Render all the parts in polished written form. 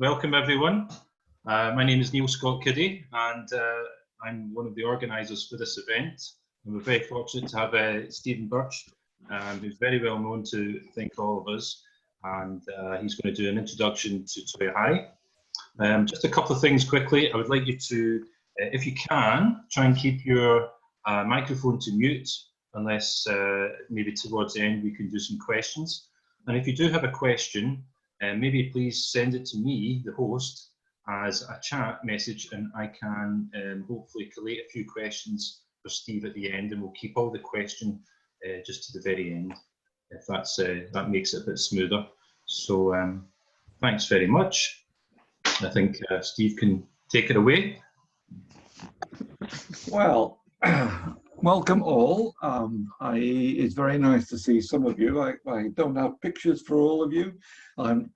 Welcome everyone. My name is Neil Scott Kiddy and I'm one of the organisers for this event. And we're very fortunate to have Stephen Birch, who's very well known to I think all of us, and he's going to do an introduction to Toyohari. Just a couple of things quickly. I would like you to, if you can, try and keep your microphone to mute, unless maybe towards the end we can do some questions. And if you do have a question, maybe please send it to me, the host, as a chat message, and I can hopefully collate a few questions for Steve at the end, and we'll keep all the question just to the very end, if that makes it a bit smoother. So thanks very much. I think Steve can take it away. Well, welcome all. It's very nice to see some of you. I don't have pictures for all of you. I'm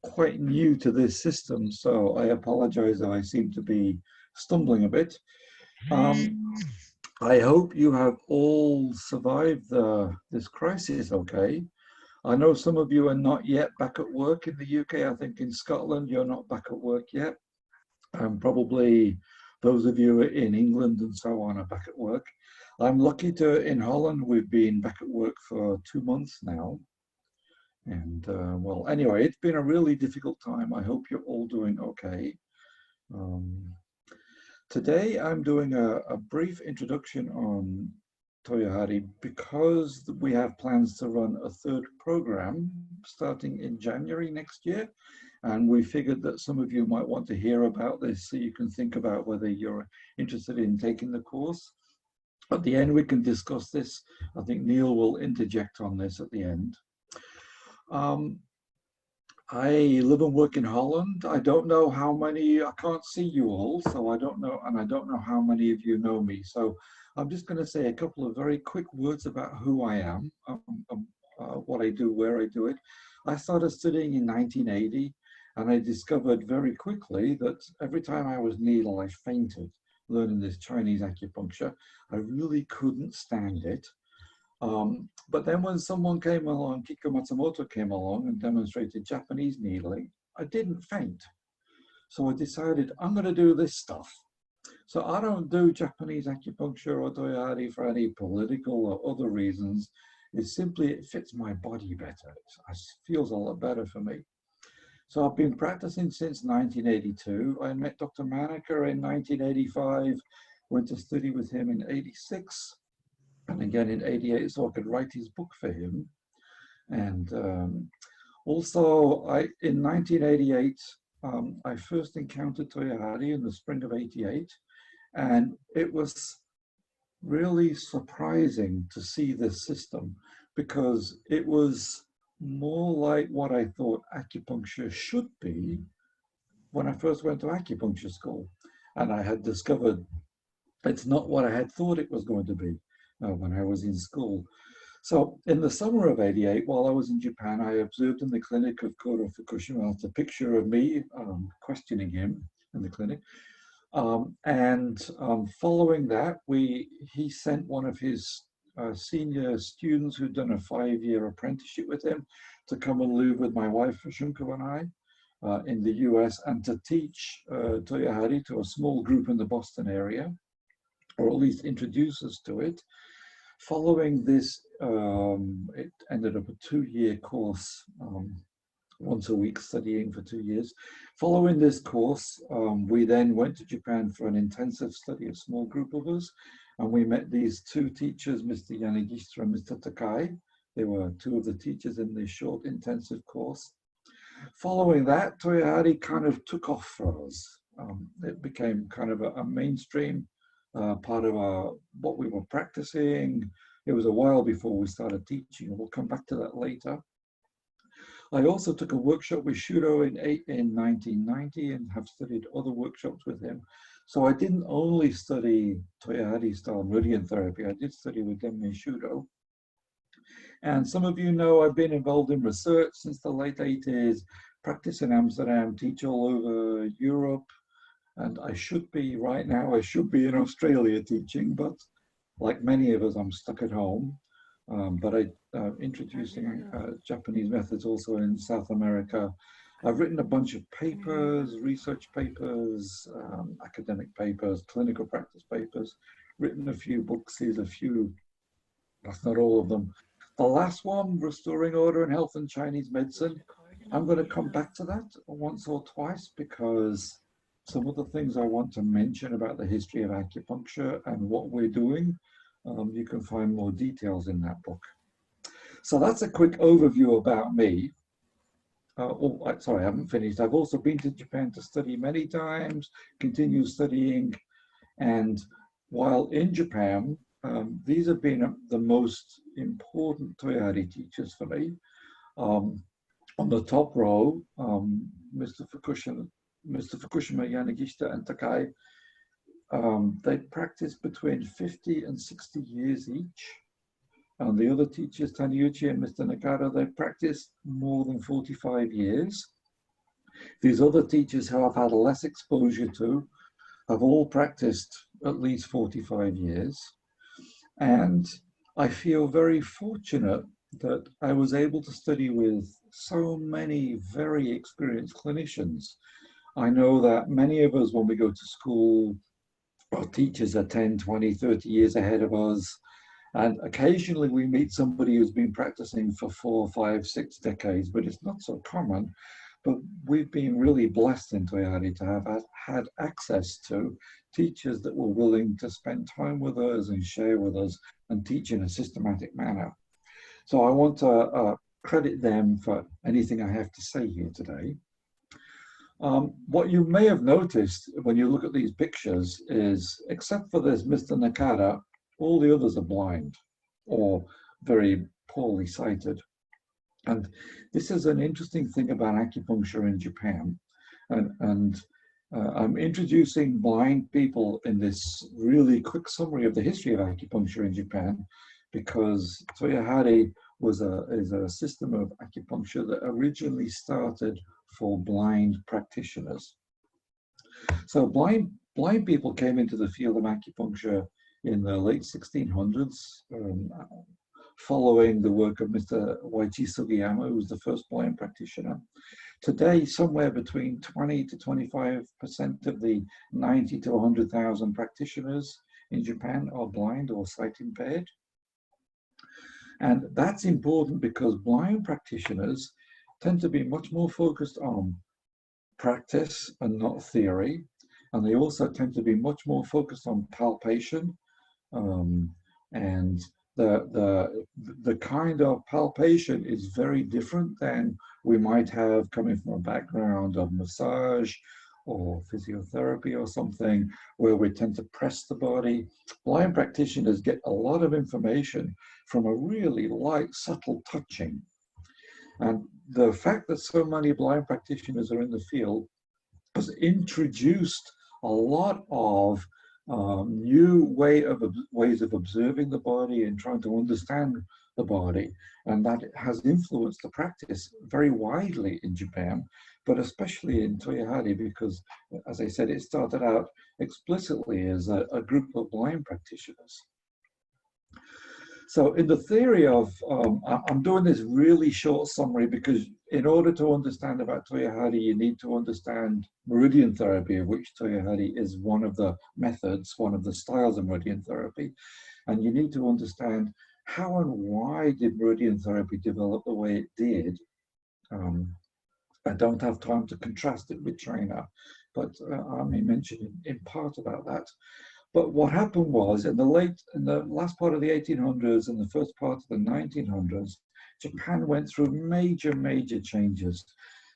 quite new to this system, so I apologize if I seem to be stumbling a bit. I hope you have all survived this crisis okay. I know some of you are not yet back at work in the UK. I think in Scotland you're not back at work yet. Probably those of you in England and so on are back at work. I'm lucky in Holland, we've been back at work for 2 months now. And well, anyway, it's been a really difficult time. I hope you're all doing okay. Today, I'm doing a brief introduction on Toyohari because we have plans to run a third program starting in January next year. And we figured that some of you might want to hear about this so you can think about whether you're interested in taking the course. At the end, we can discuss this. I think Neil will interject on this at the end. I live and work in Holland. I don't know how many, I can't see you all, so I don't know, and I don't know how many of you know me. So I'm just going to say a couple of very quick words about who I am, what I do, where I do it. I started studying in 1980, and I discovered very quickly that every time I was needle, I fainted learning this Chinese acupuncture. I really couldn't stand it. But then when someone came along, Kiko Matsumoto came along and demonstrated Japanese needling, I didn't faint. So I decided I'm going to do this stuff. So I don't do Japanese acupuncture or Toyohari for any political or other reasons. It's simply, it fits my body better. It feels a lot better for me. So I've been practicing since 1982. I met Dr. Maneker in 1985, went to study with him in 86. And again in 88, so I could write his book for him. And also, in 1988, I first encountered Toyohari in the spring of 88. And it was really surprising to see this system because it was more like what I thought acupuncture should be when I first went to acupuncture school. And I had discovered it's not what I had thought it was going to be. When I was in school. So in the summer of 88, while I was in Japan, I observed in the clinic of Koro Fukushima, it's a picture of me questioning him in the clinic. Following that, he sent one of his senior students who'd done a 5-year apprenticeship with him to come and live with my wife, Shunko, and I in the US and to teach Toyohari to a small group in the Boston area, or at least introduce us to it. Following this, it ended up a 2-year course, once a week studying for 2 years. Following this course, we then went to Japan for an intensive study, a small group of us, and we met these 2 teachers, Mr. Yanagishita and Mr. Takai. They were 2 of the teachers in this short intensive course. Following that, Toyohari kind of took off for us. It became kind of a mainstream part of what we were practicing. It was a while before we started teaching, and we'll come back to that later. I also took a workshop with Shudo in 1990 and have studied other workshops with him. So I didn't only study Toyohari style meridian therapy, I did study with Denmei Shudo. And some of you know I've been involved in research since the late 80s, practice in Amsterdam, teach all over Europe. And I should be, right now, I should be in Australia teaching, but like many of us, I'm stuck at home. But introducing Japanese methods also in South America I've written a bunch of papers, research papers, academic papers, clinical practice papers, written a few books. Here's a few, that's not all of them. The last one, Restoring Order and Health in Chinese Medicine, I'm going to come back to that once or twice because some of the things I want to mention about the history of acupuncture and what we're doing, you can find more details in that book. So that's a quick overview about me. Sorry, I haven't finished. I've also been to Japan to study many times, continue studying, and while in Japan, these have been the most important Toyohari teachers for me. On the top row, Mr. Fukushima, Yanagishita, and Takai, they practice between 50 and 60 years each. And the other teachers, Taniyuchi and Mr. Nakata, they practiced more than 45 years. These other teachers who I've had less exposure to have all practiced at least 45 years. And I feel very fortunate that I was able to study with so many very experienced clinicians. I know that many of us, when we go to school, our teachers are 10, 20, 30 years ahead of us. And occasionally we meet somebody who's been practicing for 4, 5, 6 decades, but it's not so common. But we've been really blessed in Toyohari to have had access to teachers that were willing to spend time with us and share with us and teach in a systematic manner. So I want to credit them for anything I have to say here today. What you may have noticed when you look at these pictures is, except for this Mr. Nakata, all the others are blind or very poorly sighted. And this is an interesting thing about acupuncture in Japan. And I'm introducing blind people in this really quick summary of the history of acupuncture in Japan, because Toyohari is a system of acupuncture that originally started for blind practitioners. So blind people came into the field of acupuncture in the late 1600s, following the work of Mr. Waichi Sugiyama, who was the first blind practitioner. Today, somewhere between 20 to 25% of the 90 to 100,000 practitioners in Japan are blind or sight impaired. And that's important because blind practitioners tend to be much more focused on practice and not theory. And they also tend to be much more focused on palpation. And the kind of palpation is very different than we might have coming from a background of massage or physiotherapy or something, where we tend to press the body. Blind practitioners get a lot of information from a really light, subtle touching. And the fact that so many blind practitioners are in the field has introduced a lot of new ways of observing the body and trying to understand the body, and that has influenced the practice very widely in Japan, but especially in Toyohari, because, as I said, it started out explicitly as a group of blind practitioners. So in the theory of, I'm doing this really short summary because in order to understand about Toyohari, you need to understand meridian therapy, of which Toyohari is one of the methods, one of the styles of meridian therapy. And you need to understand how and why did meridian therapy develop the way it did. I don't have time to contrast it with China, but I may mention in part about that. But what happened was, in the last part of the 1800s and the first part of the 1900s, Japan went through major changes.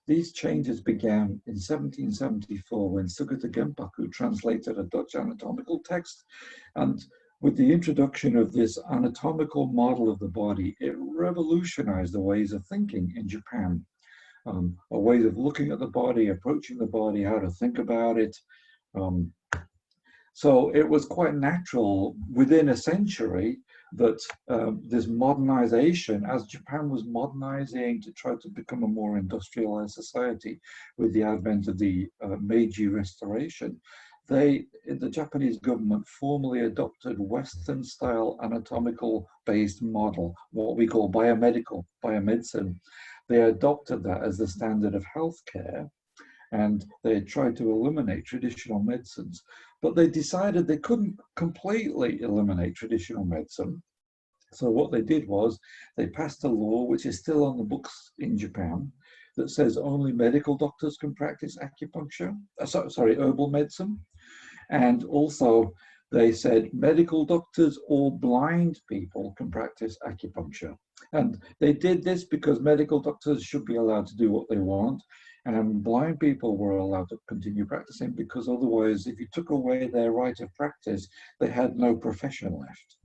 These changes began in 1774 when Sugata Genpaku translated a Dutch anatomical text. And with the introduction of this anatomical model of the body, it revolutionized the ways of thinking in Japan, a way of looking at the body, approaching the body, how to think about it. So it was quite natural within a century that this modernization, as Japan was modernizing to try to become a more industrialized society with the advent of the Meiji Restoration, the Japanese government formally adopted Western style anatomical based model, what we call biomedicine, they adopted that as the standard of healthcare, and they tried to eliminate traditional medicines. But they decided they couldn't completely eliminate traditional medicine. So what they did was they passed a law, which is still on the books in Japan, that says only medical doctors can practice acupuncture, herbal medicine. And also they said medical doctors or blind people can practice acupuncture. And they did this because medical doctors should be allowed to do what they want, and blind people were allowed to continue practicing, because otherwise, if you took away their right of practice, they had no profession left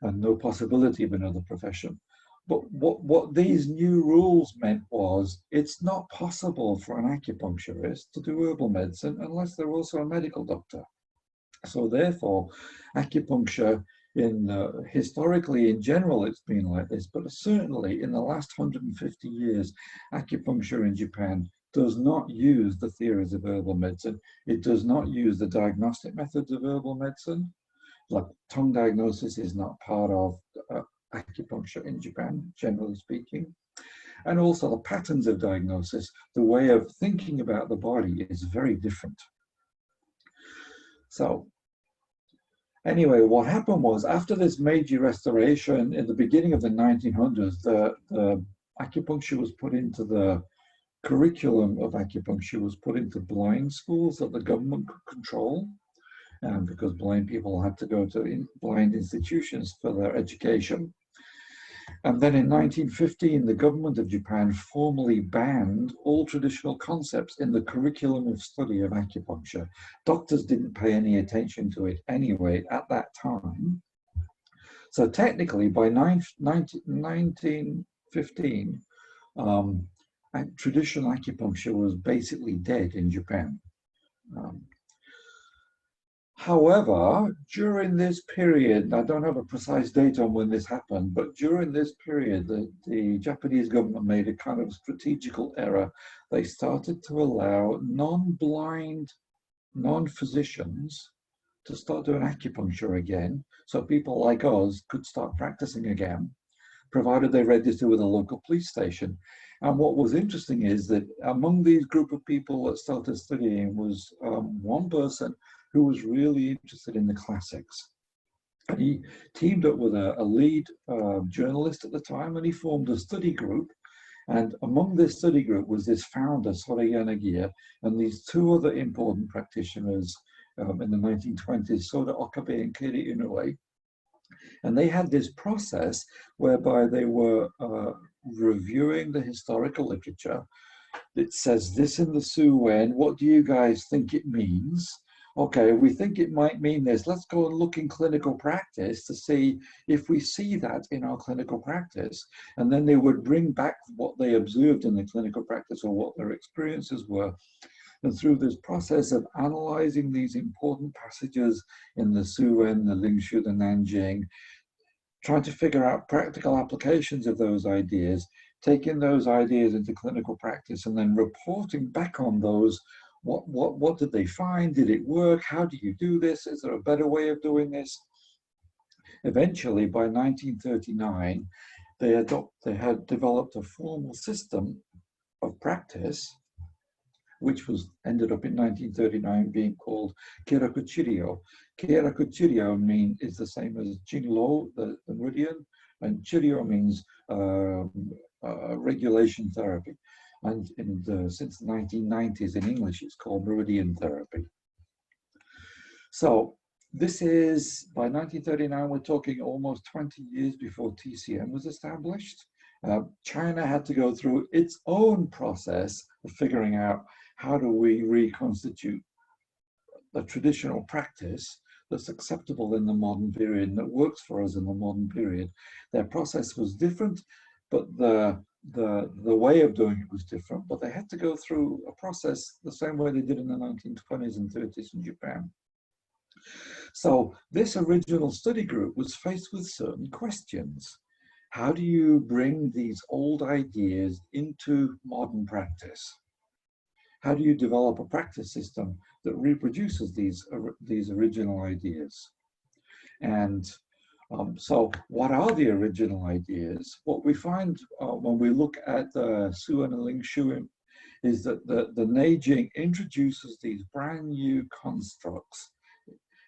and no possibility of another profession. But what these new rules meant was it's not possible for an acupuncturist to do herbal medicine unless they're also a medical doctor. So therefore, acupuncture historically in general it's been like this, but certainly in the last 150 years, acupuncture in Japan does not use the theories of herbal medicine. It does not use the diagnostic methods of herbal medicine. Like tongue diagnosis is not part of acupuncture in Japan, generally speaking. And also the patterns of diagnosis, the way of thinking about the body is very different. So anyway, what happened was after this Meiji restoration in the beginning of the 1900s, the acupuncture was put into the curriculum of acupuncture was put into blind schools that the government could control. Because blind people had to go to blind institutions for their education. And then in 1915, the government of Japan formally banned all traditional concepts in the curriculum of study of acupuncture. Doctors didn't pay any attention to it anyway at that time. So technically, by 1915, traditional acupuncture was basically dead in Japan. However, during this period, I don't have a precise date on when this happened, but during this period, the Japanese government made a kind of strategical error. They started to allow non-blind, non-physicians to start doing acupuncture again, so people like us could start practicing again, provided they registered with a local police station. And what was interesting is that among these group of people that started studying was one person who was really interested in the classics. And he teamed up with a lead journalist at the time, and he formed a study group. And among this study group was this founder, Sora Yanagiya, and these two other important practitioners in the 1920s, Soda Okabe and Kiri Inoue. And they had this process whereby they were reviewing the historical literature. It says this in the Suwen, what do you guys think it means? Okay, we think it might mean this. Let's go and look in clinical practice to see if we see that in our clinical practice. And then they would bring back what they observed in the clinical practice or what their experiences were. And through this process of analyzing these important passages in the Suwen, the Lingshu, the Nanjing, trying to figure out practical applications of those ideas, taking those ideas into clinical practice, and then reporting back on those. What did they find? Did it work? How do you do this? Is there a better way of doing this? Eventually, by 1939, they had developed a formal system of practice, which ended up in 1939 being called Keiraku Chirio. Keiraku Chirio is the same as Jinlo, the meridian, and Chirio means regulation therapy. And since the 1990s in English, it's called meridian therapy. So this is, by 1939, we're talking almost 20 years before TCM was established. China had to go through its own process of figuring out how do we reconstitute a traditional practice that's acceptable in the modern period and that works for us in the modern period. Their process was different, but the way of doing it was different, but they had to go through a process the same way they did in the 1920s and 30s in Japan. So this original study group was faced with certain questions. How do you bring these old ideas into modern practice? How do you develop a practice system that reproduces these original ideas? And So what are the original ideas? What we find when we look at Suen and Ling Shu is that the Neijing introduces these brand new constructs.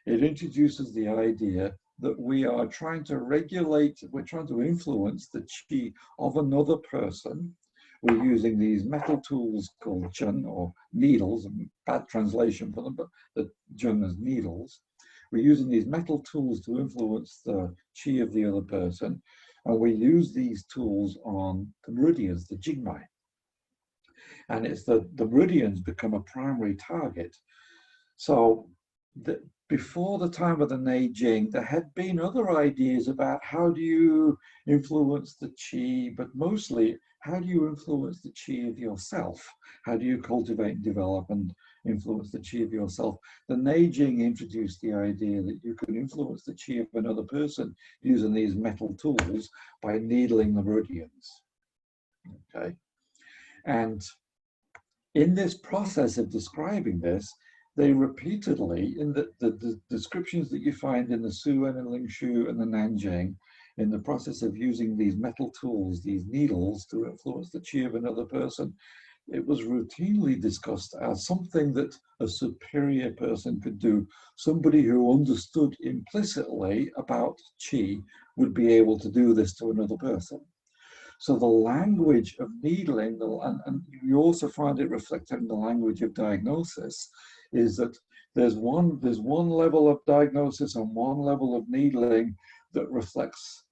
It introduces the idea that we are trying to regulate, we're trying to influence the qi of another person. We're using these metal tools called zhen, or needles, bad translation for them, but the zhen is needles. We're using these metal tools to influence the qi of the other person, and we use these tools on the meridians, the jingmai. And it's the meridians become a primary target. So before the time of the Neijing, there had been other ideas about how do you influence the qi, but mostly how do you influence the qi of yourself? How do you cultivate and develop and influence the qi of yourself? The Neijing introduced the idea that you can influence the qi of another person using these metal tools by needling the meridians. Okay, and in this process of describing this, they repeatedly, in the descriptions that you find in the Suen and Ling Shu and the Nanjing, in the process of using these metal tools, these needles, to influence the qi of another person, it was routinely discussed as something that a superior person could do. Somebody who understood implicitly about qi would be able to do this to another person. So the language of needling, and you also find it reflected in the language of diagnosis, is that there's one level of diagnosis and one level of needling that reflects,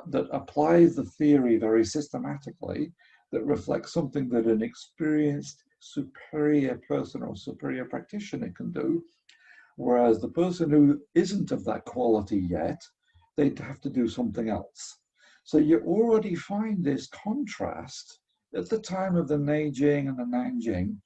that applies the theory very systematically, that reflects something that an experienced superior person or superior practitioner can do, whereas the person who isn't of that quality yet, they'd have to do something else. So you already find this contrast at the time of the Neijing and the Nanjing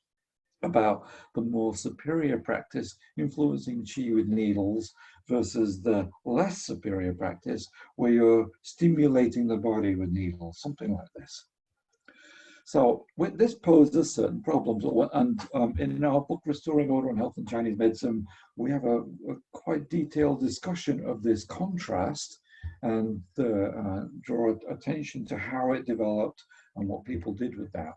about the more superior practice influencing qi with needles versus the less superior practice where you're stimulating the body with needles, something like this. So this poses certain problems, and in our book, Restoring Order and Health in Chinese Medicine, we have a quite detailed discussion of this contrast and draw attention to how it developed and what people did with that.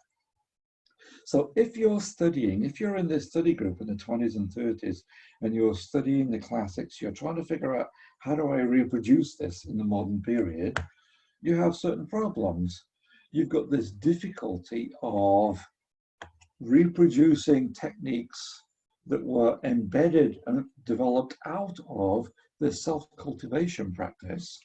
So if you're studying, if you're in this study group in the 20s and 30s, and you're studying the classics, you're trying to figure out, how do I reproduce this in the modern period? You have certain problems. You've got this difficulty of reproducing techniques that were embedded and developed out of the self-cultivation practice.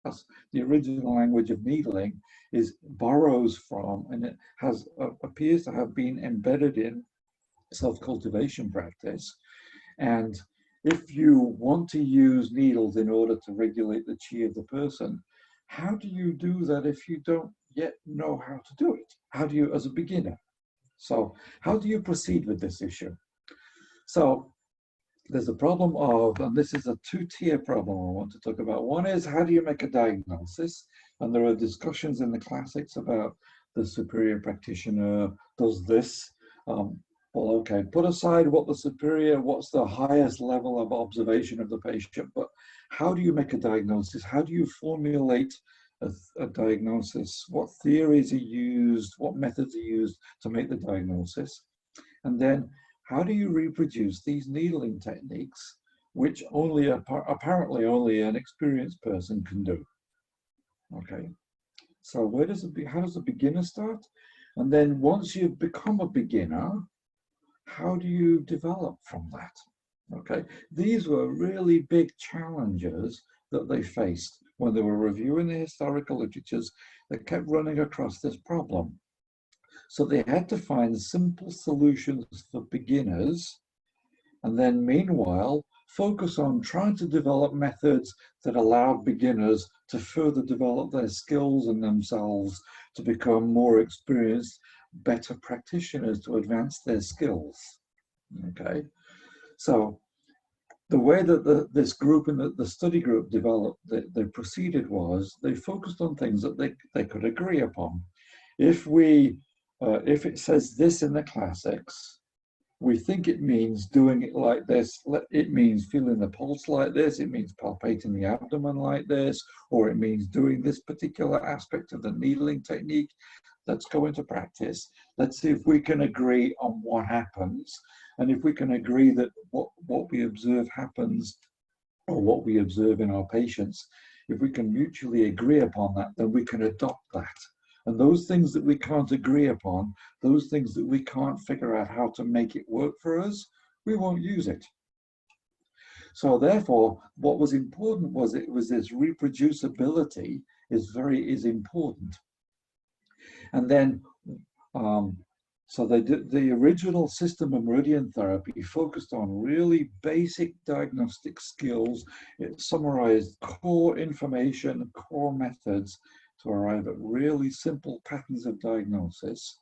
That's the original language of needling, is borrows from, and it has appears to have been embedded in self-cultivation practice. And if you want to use needles in order to regulate the qi of the person, how do you do that if you don't yet know how to do it? How do you, as a beginner? So how do you proceed with this issue? So there's a problem of, and this is a two-tier problem I want to talk about. One is, how do you make a diagnosis? And there are discussions in the classics about the superior practitioner does this. Well, okay, put aside what the superior, what's the highest level of observation of the patient, but how do you make a diagnosis? How do you formulate a diagnosis? What theories are used? What methods are used to make the diagnosis? And then, how do you reproduce these needling techniques, which apparently only an experienced person can do? Okay, so how does a beginner start? And then once you've become a beginner, how do you develop from that? Okay, these were really big challenges that they faced when they were reviewing the historical literatures. They kept running across this problem. So they had to find simple solutions for beginners, and then meanwhile, focus on trying to develop methods that allowed beginners to further develop their skills and themselves to become more experienced, better practitioners to advance their skills. Okay, so the way that this group and the study group developed, they proceeded was they focused on things that they could agree upon. If it says this in the classics, We think it means doing it like this. It means feeling the pulse like this. It means palpating the abdomen like this, or it means doing this particular aspect of the needling technique. Let's go into practice. Let's see if we can agree on what happens. And if we can agree that what we observe happens, or what we observe in our patients, if we can mutually agree upon that, then we can adopt that. And those things that we can't agree upon, those things that we can't figure out how to make it work for us, we won't use it. So therefore, what was important was this reproducibility is important. And then, so the original system of meridian therapy focused on really basic diagnostic skills. It summarized core information, core methods to arrive at really simple patterns of diagnosis.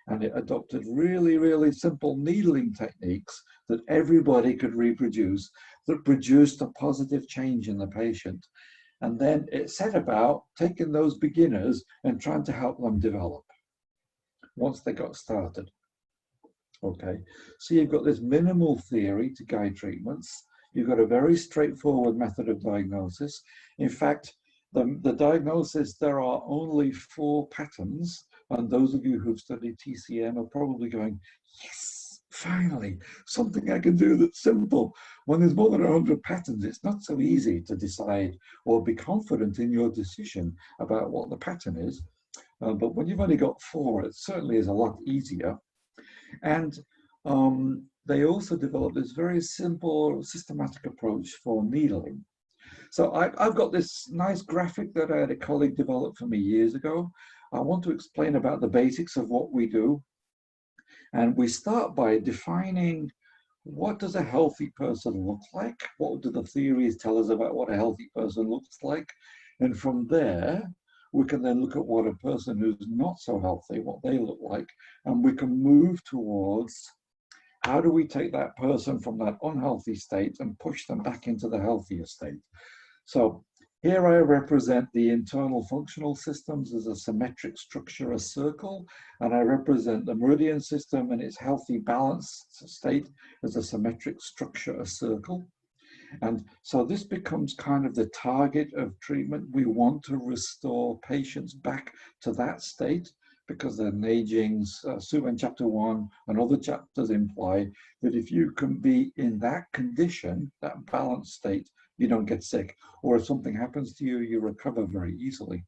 And it adopted really, really simple needling techniques that everybody could reproduce, that produced a positive change in the patient. And then it set about taking those beginners and trying to help them develop once they got started. Okay, so you've got this minimal theory to guide treatments. You've got a very straightforward method of diagnosis. In fact, the diagnosis, there are only 4 patterns, and those of you who've studied TCM are probably going, yes, finally, something I can do that's simple. When there's more than 100 patterns, it's not so easy to decide or be confident in your decision about what the pattern is. But when you've only got 4, it certainly is a lot easier. And they also developed this very simple systematic approach for needling. So I've got this nice graphic that I had a colleague develop for me years ago. I want to explain about the basics of what we do. And we start by defining, what does a healthy person look like? What do the theories tell us about what a healthy person looks like? And from there, we can then look at what a person who's not so healthy, what they look like, and we can move towards, how do we take that person from that unhealthy state and push them back into the healthier state? So here I represent the internal functional systems as a symmetric structure, a circle, and I represent the meridian system and its healthy balanced state as a symmetric structure, a circle. And so this becomes kind of the target of treatment. We want to restore patients back to that state, because the Neijing's Suwen chapter 1 and other chapters imply that if you can be in that condition, that balanced state, you don't get sick. Or if something happens to you, you recover very easily.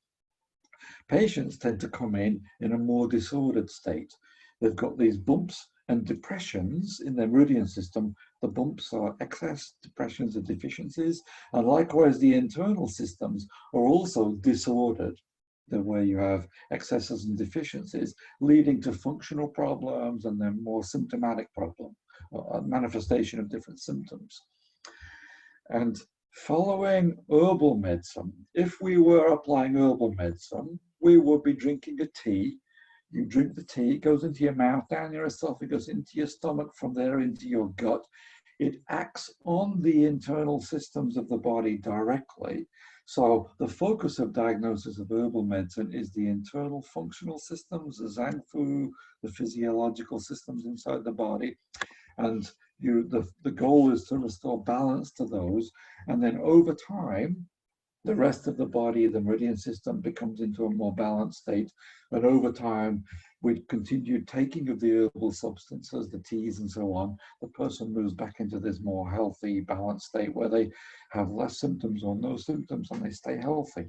Patients tend to come in a more disordered state. They've got these bumps and depressions in their meridian system. The bumps are excess, depressions are deficiencies, and likewise the internal systems are also disordered, where you have excesses and deficiencies leading to functional problems and then more symptomatic problem, manifestation of different symptoms. And following herbal medicine, if we were applying herbal medicine, we would be drinking a tea. You drink the tea, it goes into your mouth, down your esophagus, into your stomach, from there into your gut. It acts on the internal systems of the body directly. So the focus of diagnosis of herbal medicine is the internal functional systems, the Zangfu, the physiological systems inside the body. And the goal is to restore balance to those. And then over time, the rest of the body, the meridian system, becomes into a more balanced state. And over time, with continued taking of the herbal substances, the teas and so on, the person moves back into this more healthy, balanced state where they have less symptoms or no symptoms and they stay healthy.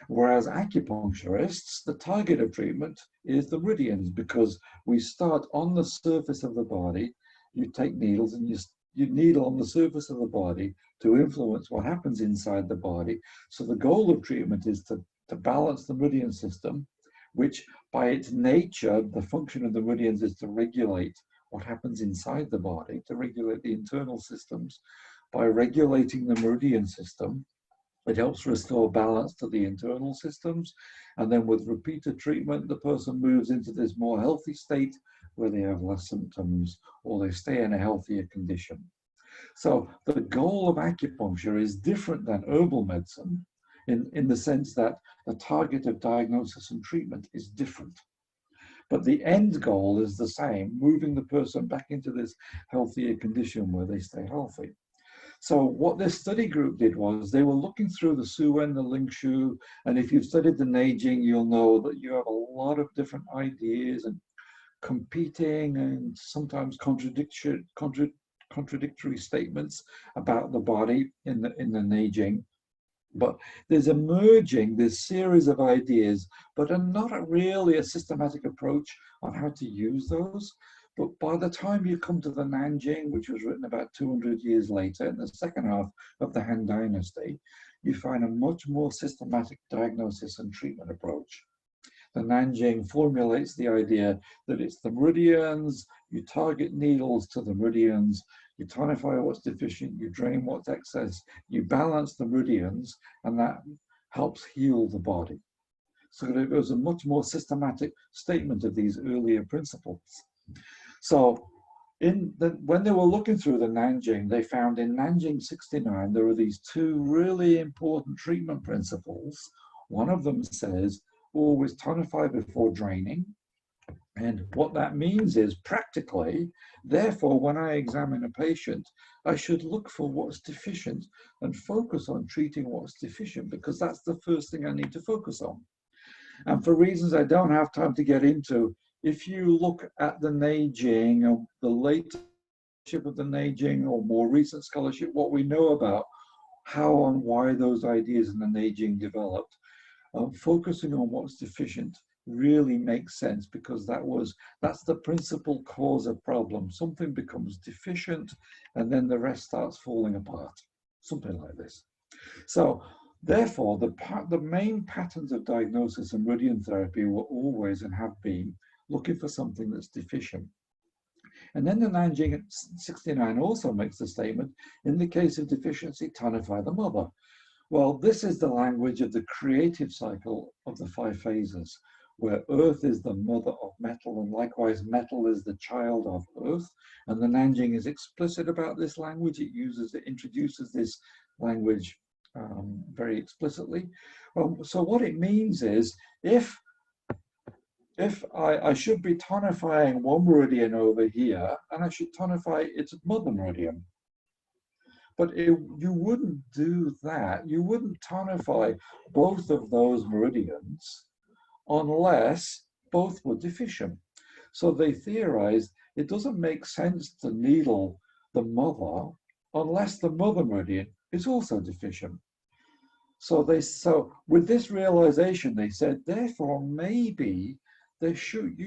Whereas acupuncturists, the target of treatment is the meridians, because we start on the surface of the body. You take needles and you needle on the surface of the body to influence what happens inside the body. So the goal of treatment is to balance the meridian system, which by its nature, the function of the meridians is to regulate what happens inside the body, to regulate the internal systems. By regulating the meridian system, it helps restore balance to the internal systems. And then with repeated treatment, the person moves into this more healthy state where they have less symptoms or they stay in a healthier condition. So the goal of acupuncture is different than herbal medicine in the sense that the target of diagnosis and treatment is different. But the end goal is the same, moving the person back into this healthier condition where they stay healthy. So what this study group did was they were looking through the Suwen, the Ling Shu, and if you've studied the Neijing, you'll know that you have a lot of different ideas and competing and sometimes contradictory statements about the body in the Neijing. But there's emerging this series of ideas, but are not really a systematic approach on how to use those. But by the time you come to the Nanjing, which was written about 200 years later in the second half of the Han Dynasty, you find a much more systematic diagnosis and treatment approach. The Nanjing formulates the idea that it's the meridians, you target needles to the meridians, you tonify what's deficient, you drain what's excess, you balance the meridians, and that helps heal the body. So it was a much more systematic statement of these earlier principles. So when they were looking through the Nanjing, they found in Nanjing 69, there are these two really important treatment principles. One of them says, always tonify before draining. And what that means is practically, therefore, when I examine a patient, I should look for what's deficient and focus on treating what's deficient, because that's the first thing I need to focus on. And for reasons I don't have time to get into, if you look at the Neijing, or the latest of the Neijing, or more recent scholarship, what we know about how and why those ideas in the Neijing developed, focusing on what's deficient really makes sense, because that's the principal cause of problem. Something becomes deficient and then the rest starts falling apart, something like this. So therefore, the main patterns of diagnosis and meridian therapy were always and have been looking for something that's deficient. And then the Nanjing 69 also makes the statement, in the case of deficiency, tonify the mother. Well, this is the language of the creative cycle of the 5 phases, where earth is the mother of metal, and likewise metal is the child of earth. And the Nanjing is explicit about this language. It introduces this language very explicitly. So what it means is, if I should be tonifying one meridian over here, and I should tonify its mother meridian. But you wouldn't do that. You wouldn't tonify both of those meridians unless both were deficient. So they theorized it doesn't make sense to needle the mother unless the mother meridian is also deficient. So with this realization, they said, therefore, maybe you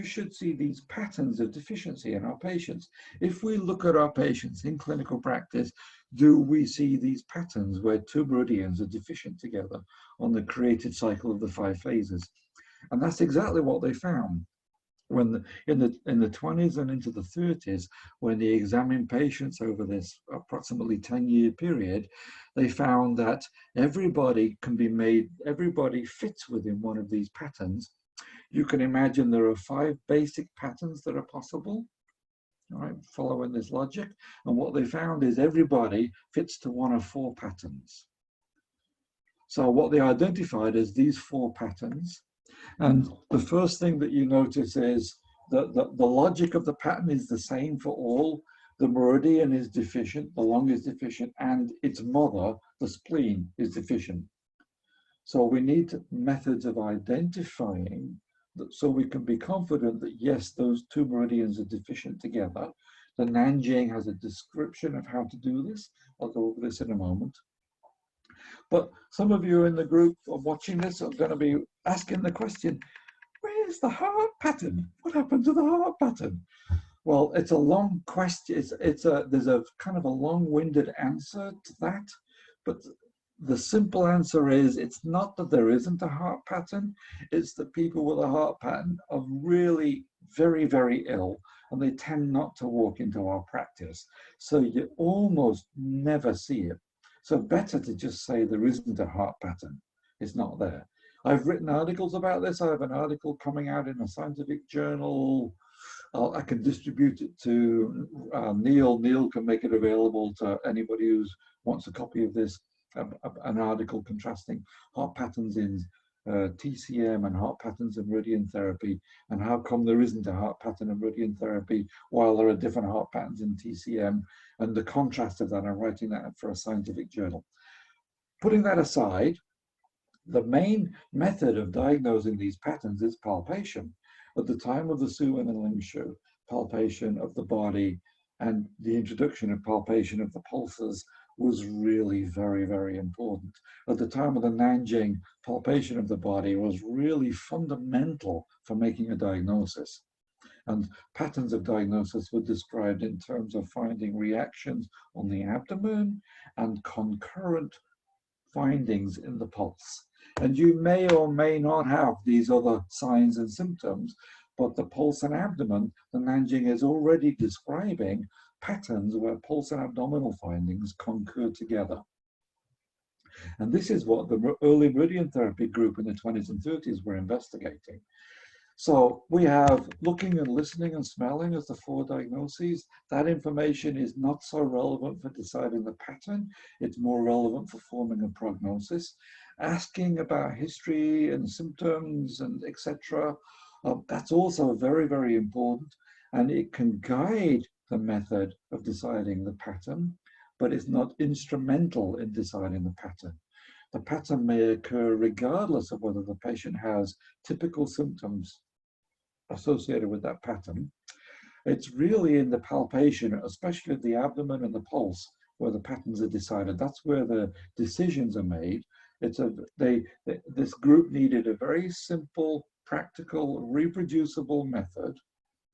should see these patterns of deficiency in our patients. If we look at our patients in clinical practice, do we see these patterns where 2 meridians are deficient together on the creative cycle of the 5 phases? And that's exactly what they found. When in the 20s and into the 30s, when they examined patients over this approximately 10-year period, they found that everybody fits within one of these patterns. You can imagine there are 5 basic patterns that are possible, all right, following this logic. And what they found is everybody fits to one of 4 patterns. So what they identified is these 4 patterns. And the first thing that you notice is that the logic of the pattern is the same for all. The meridian is deficient, the lung is deficient, and its mother, the spleen, is deficient. So we need methods of identifying that, so we can be confident that yes, those 2 meridians are deficient together. The Nanjing has a description of how to do this. I'll go over this in a moment. But some of you in the group watching this are going to be asking the question, where's the heart pattern? What happened to the heart pattern? Well, it's a long question. There's a kind of a long-winded answer to that, but the simple answer is, it's not that there isn't a heart pattern, it's that people with a heart pattern are really very, very ill, and they tend not to walk into our practice. So you almost never see it. So better to just say there isn't a heart pattern. It's not there. I've written articles about this. I have an article coming out in a scientific journal. I can distribute it to Neil. Neil can make it available to anybody who wants a copy of this. An article contrasting heart patterns in TCM and heart patterns and meridian therapy, and how come there isn't a heart pattern and meridian therapy while there are different heart patterns in TCM, and the contrast of that, and writing that for a scientific journal. Putting that aside, the main method of diagnosing these patterns is palpation. At the time of the Suwen and Lingshu, palpation of the body and the introduction of palpation of the pulses was really very, very important. At the time of the Nanjing, palpation of the body was really fundamental for making a diagnosis. And patterns of diagnosis were described in terms of finding reactions on the abdomen and concurrent findings in the pulse. And you may or may not have these other signs and symptoms, but the pulse and abdomen, the Nanjing is already describing patterns where pulse and abdominal findings concur together. And this is what the early meridian therapy group in the 20s and 30s were investigating. So we have looking and listening and smelling as the 4 diagnoses. That information is not so relevant for deciding the pattern. It's more relevant for forming a prognosis. Asking about history and symptoms and etc. That's also very, very important. And it can guide the method of deciding the pattern, but it's not instrumental in deciding the pattern. The pattern may occur regardless of whether the patient has typical symptoms associated with that pattern. It's really in the palpation, especially the abdomen and the pulse, where the patterns are decided. That's where the decisions are made. This group needed a very simple, practical, reproducible method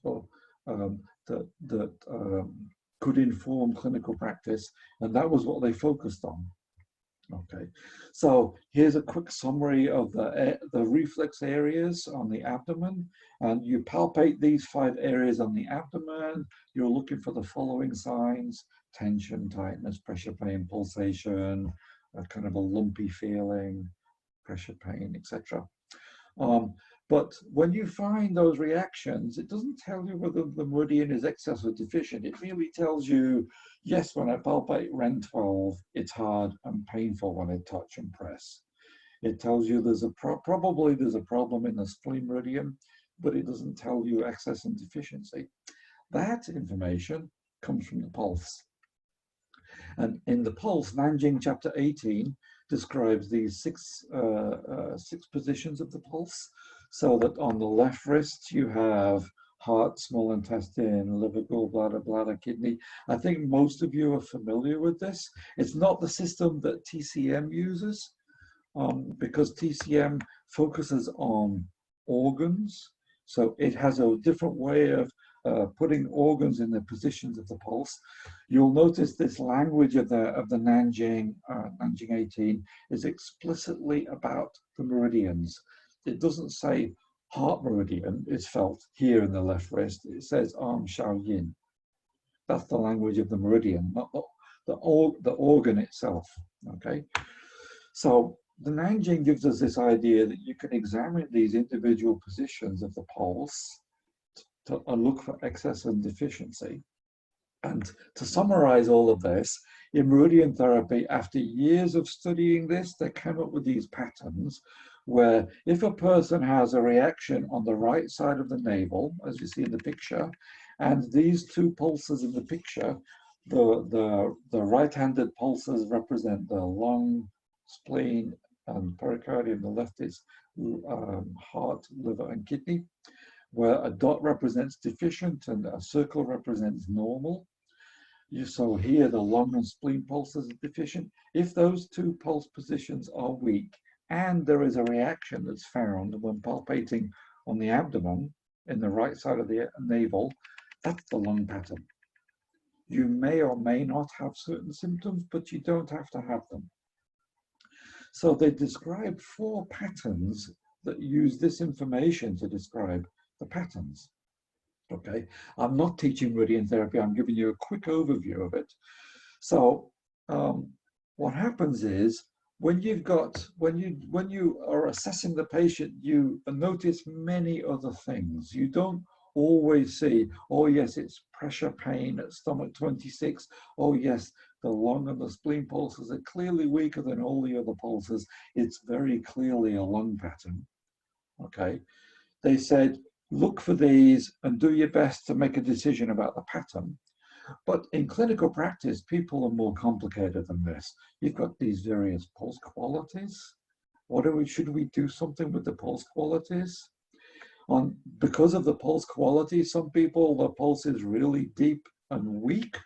that could inform clinical practice, and that was what they focused on. Okay, so here's a quick summary of the reflex areas on the abdomen, and you palpate these 5 areas on the abdomen. You're looking for the following signs: tension, tightness, pressure, pain, pulsation, a kind of a lumpy feeling, pressure, pain, etc. But when you find those reactions, it doesn't tell you whether the meridian is excess or deficient. It really tells you, yes, when I palpate REN 12, it's hard and painful when I touch and press. It tells you there's probably there's a problem in the spleen meridian, but it doesn't tell you excess and deficiency. That information comes from the pulse. And in the pulse, Nanjing chapter 18 describes these 6 positions of the pulse. So that on the left wrist, you have heart, small intestine, liver, gallbladder, bladder, kidney. I think most of you are familiar with this. It's not the system that TCM uses, because TCM focuses on organs. So it has a different way of putting organs in the positions of the pulse. You'll notice this language of the Nanjing 18 is explicitly about the meridians. It doesn't say heart meridian is felt here in the left wrist. It says arm shao yin. That's the language of the meridian, not the organ itself. Okay, so the Nanjing gives us this idea that you can examine these individual positions of the pulse and look for excess and deficiency. And to summarize all of this, in meridian therapy, after years of studying this, they came up with these patterns where if a person has a reaction on the right side of the navel, as you see in the picture, and these 2 pulses in the picture, the right-handed pulses represent the lung, spleen, and pericardium. The left is heart, liver, and kidney, where a dot represents deficient and a circle represents normal. So here the lung and spleen pulses are deficient. If those 2 pulse positions are weak and there is a reaction that's found when palpating on the abdomen in the right side of the navel, that's the lung pattern. You may or may not have certain symptoms, but you don't have to have them. So they describe 4 patterns that use this information to describe the patterns. Okay, I'm not teaching meridian therapy, I'm giving you a quick overview of it. So what happens is when you are assessing the patient, you notice many other things. You don't always see, oh yes, it's pressure pain at stomach 26, oh yes, the lung and the spleen pulses are clearly weaker than all the other pulses. It's very clearly a lung pattern. Okay. They said, look for these and do your best to make a decision about the pattern. But in clinical practice, people are more complicated than this. You've got these various pulse qualities. Should we do something with the pulse qualities? Because of the pulse quality, some people, the pulse is really deep and weak,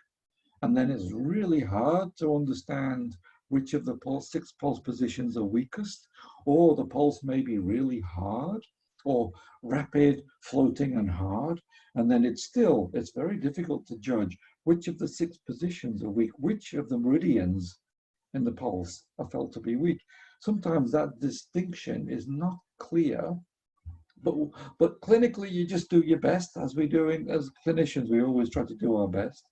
and then it's really hard to understand which of the 6 pulse positions are weakest, or the pulse may be really hard, or rapid, floating, and hard, and then it's very difficult to judge which of the 6 positions are weak, which of the meridians in the pulse are felt to be weak. Sometimes that distinction is not clear, but clinically you just do your best, as we do as clinicians. We always try to do our best.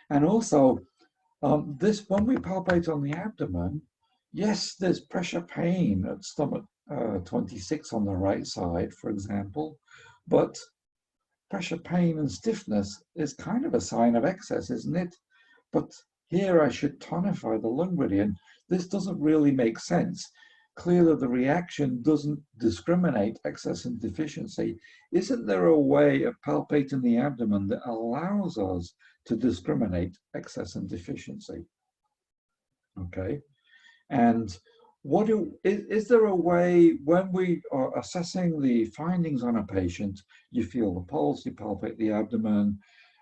And also, when we palpate on the abdomen, yes, there's pressure pain at stomach 26 on the right side, for example, but pressure pain and stiffness is kind of a sign of excess, isn't it? But here I should tonify the lung meridian. This doesn't really make sense. Clearly the reaction doesn't discriminate excess and deficiency. Isn't there a way of palpating the abdomen that allows us to discriminate excess and deficiency? Okay, and is there a way, when we are assessing the findings on a patient, you feel the pulse, you palpate the abdomen,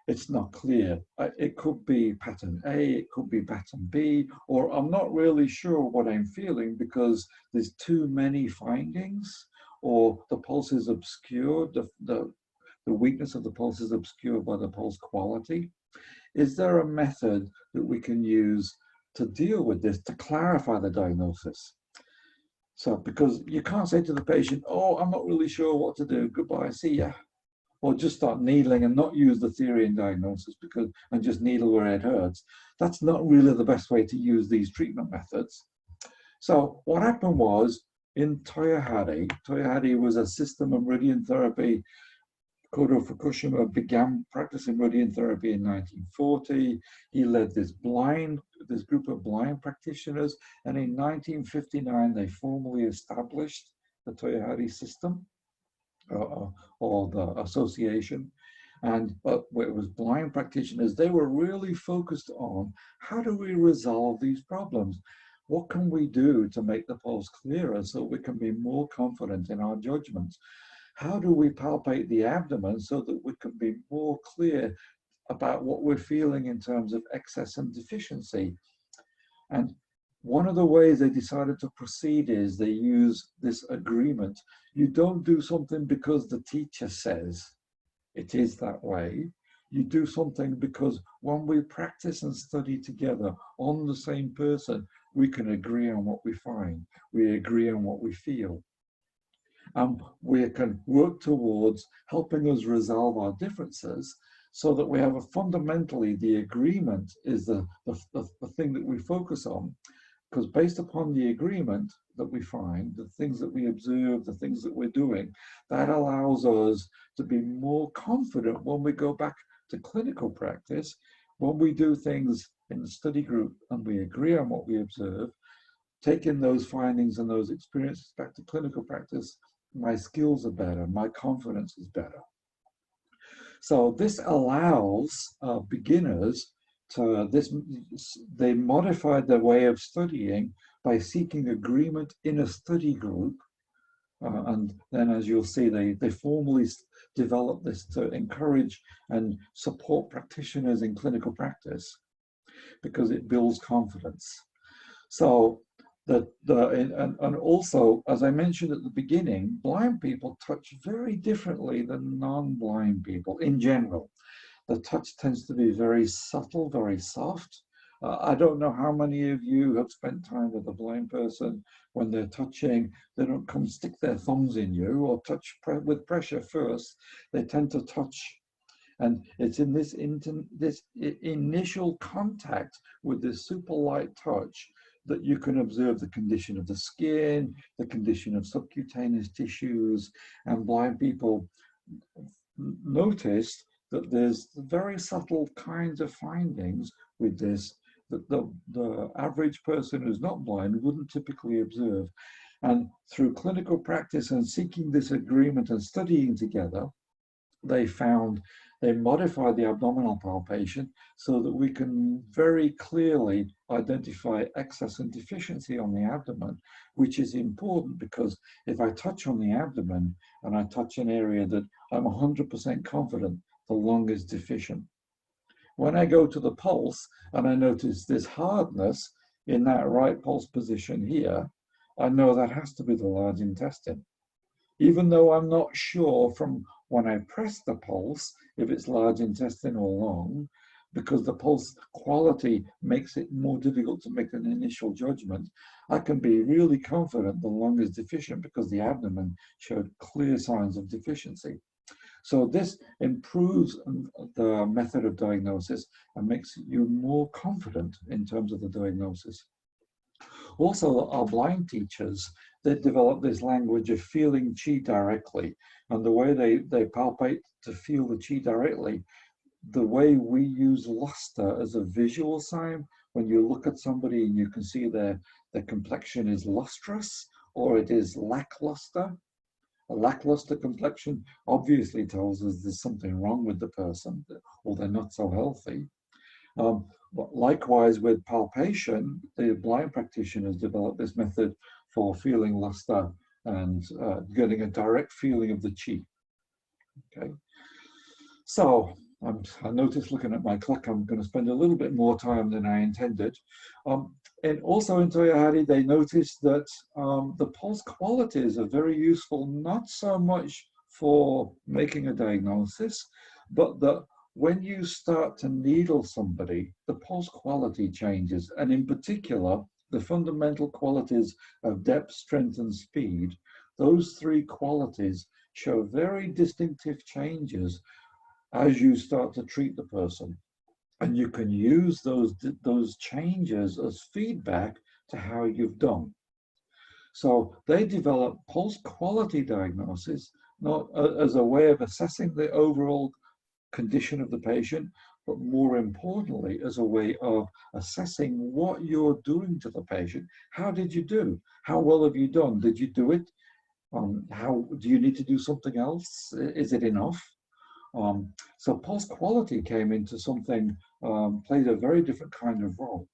it's not clear. It could be pattern A, it could be pattern B, or I'm not really sure what I'm feeling because there's too many findings, or the pulse is obscured, the weakness of the pulse is obscured by the pulse quality. Is there a method that we can use to deal with this, to clarify the diagnosis? So, because you can't say to the patient, oh, I'm not really sure what to do, goodbye, see ya. Or just start needling and not use the theory in diagnosis and just needle where it hurts. That's not really the best way to use these treatment methods. So what happened was, in Toyohari was a system of meridian therapy. Kodo Fukushima began practicing meridian therapy in 1940. He led this group of blind practitioners, and in 1959 they formally established the Toyohari system. Or the association, and it was blind practitioners. They were really focused on how do we resolve these problems? What can we do to make the pulse clearer so we can be more confident in our judgments? How do we palpate the abdomen so that we can be more clear about what we're feeling in terms of excess and deficiency? And one of the ways they decided to proceed is they use this agreement. You don't do something because the teacher says it is that way. You do something because when we practice and study together on the same person, we can agree on what we find. We agree on what we feel. And we can work towards helping us resolve our differences so that we have fundamentally the agreement is the thing that we focus on. Because based upon the agreement that we find, the things that we observe, the things that we're doing, that allows us to be more confident when we go back to clinical practice, when we do things in the study group and we agree on what we observe, taking those findings and those experiences back to clinical practice, my skills are better, my confidence is better. So this allows beginners they modified their way of studying by seeking agreement in a study group. And then, as you'll see, they formally developed this to encourage and support practitioners in clinical practice because it builds confidence. So, and also, as I mentioned at the beginning, blind people touch very differently than non-blind people in general. The touch tends to be very subtle, very soft. I don't know how many of you have spent time with a blind person. When they're touching, they don't come stick their thumbs in you or touch with pressure first. They tend to touch. And it's in this initial contact with this super light touch that you can observe the condition of the skin, the condition of subcutaneous tissues, and blind people noticed that there's very subtle kinds of findings with this that the average person who's not blind wouldn't typically observe. And through clinical practice and seeking this agreement and studying together, they modified the abdominal palpation so that we can very clearly identify excess and deficiency on the abdomen, which is important because if I touch on the abdomen and I touch an area that I'm 100% confident the lung is deficient. When I go to the pulse and I notice this hardness in that right pulse position here, I know that has to be the large intestine. Even though I'm not sure from when I press the pulse if it's large intestine or lung, because the pulse quality makes it more difficult to make an initial judgment, I can be really confident the lung is deficient because the abdomen showed clear signs of deficiency. So this improves the method of diagnosis and makes you more confident in terms of the diagnosis. Also, our blind teachers, they developed this language of feeling chi directly. And the way they palpate to feel the chi directly, the way we use luster as a visual sign, when you look at somebody and you can see their complexion is lustrous or it is lackluster. A lackluster complexion obviously tells us there's something wrong with the person or they're not so healthy. But likewise with palpation, the blind practitioners developed this method for feeling luster and getting a direct feeling of the chi. Okay, so I noticed looking at my clock, I'm going to spend a little bit more time than I intended. And also in Toyohari, they noticed that the pulse qualities are very useful, not so much for making a diagnosis, but that when you start to needle somebody, the pulse quality changes. And in particular, the fundamental qualities of depth, strength, and speed, those three qualities show very distinctive changes as you start to treat the person. And you can use those changes as feedback to how you've done. So they develop pulse quality diagnosis, not as a way of assessing the overall condition of the patient, but more importantly, as a way of assessing what you're doing to the patient. How did you do? How well have you done? Did you do it? How do you need to do something else? Is it enough? So pulse quality came into something, played a very different kind of role.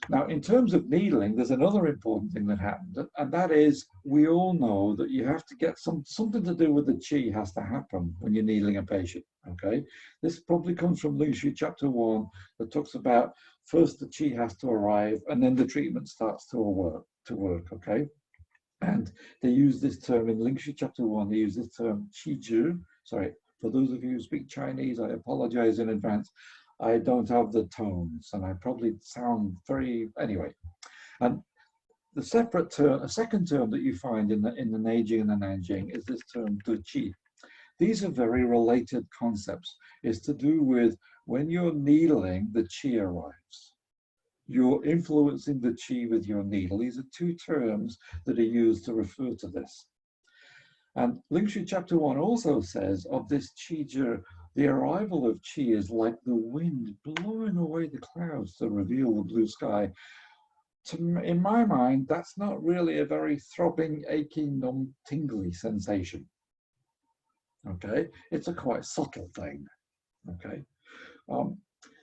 Now, in terms of needling, there's another important thing that happened, and that is we all know that you have to get something to do with the chi has to happen when you're needling a patient, okay? This probably comes from Ling Shui Chapter 1 that talks about first the chi has to arrive and then the treatment starts to work, okay? And they use this term in Ling Shui Chapter 1, they use this term qi zhi. Sorry, for those of you who speak Chinese, I apologize in advance. I don't have the tones and I probably sound very, anyway. And the separate term, a second term that you find in the Neijing and the Nanjing is this term de qi. These are very related concepts. It's to do with when you're needling, the qi arrives. You're influencing the qi with your needle. These are two terms that are used to refer to this. And Ling Shui Chapter 1 also says of this qi zhi, the arrival of qi is like the wind blowing away the clouds to reveal the blue sky. In my mind, that's not really a very throbbing, aching, numb, tingly sensation. Okay, it's a quite subtle thing. Okay,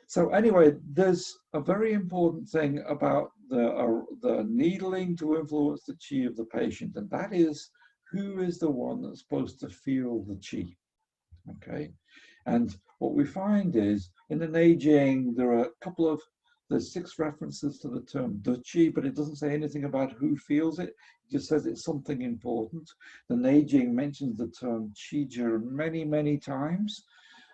so anyway, there's a very important thing about the needling to influence the qi of the patient, and that is who is the one that's supposed to feel the qi. Okay, and what we find is in the Neijing there are there's 6 references to the term de qi, but it doesn't say anything about who feels it. It just says it's something important. The Neijing mentions the term qi zhi many times,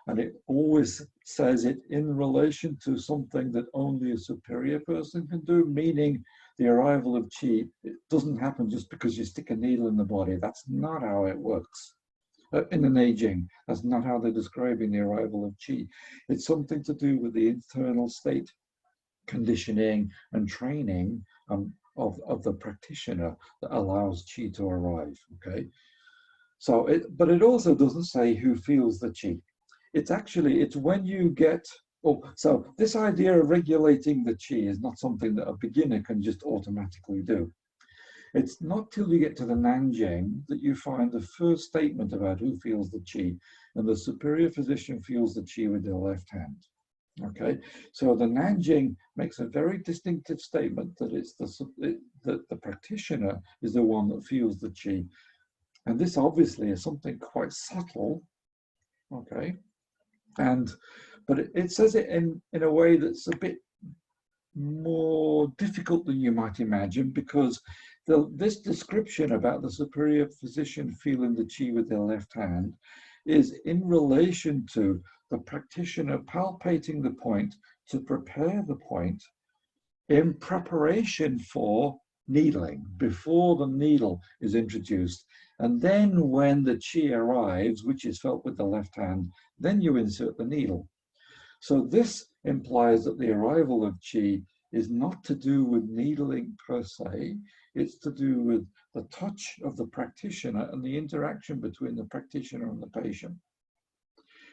and it always says it in relation to something that only a superior person can do, meaning the arrival of qi, it doesn't happen just because you stick a needle in the body. That's not how it works. In the Neijing, that's not how they're describing the arrival of qi. It's something to do with the internal state, conditioning and training of the practitioner that allows qi to arrive, okay? So, but it also doesn't say who feels the qi. It's when you get Oh, so this idea of regulating the qi is not something that a beginner can just automatically do. It's not till you get to the Nanjing that you find the first statement about who feels the qi, and the superior physician feels the qi with their left hand. Okay, so the Nanjing makes a very distinctive statement that that the practitioner is the one that feels the qi, and this obviously is something quite subtle. Okay, but it says it in a way that's a bit more difficult than you might imagine, because this description about the superior physician feeling the qi with their left hand is in relation to the practitioner palpating the point to prepare the point in preparation for needling, before the needle is introduced. And then when the qi arrives, which is felt with the left hand, then you insert the needle. So this implies that the arrival of qi is not to do with needling per se, it's to do with the touch of the practitioner and the interaction between the practitioner and the patient.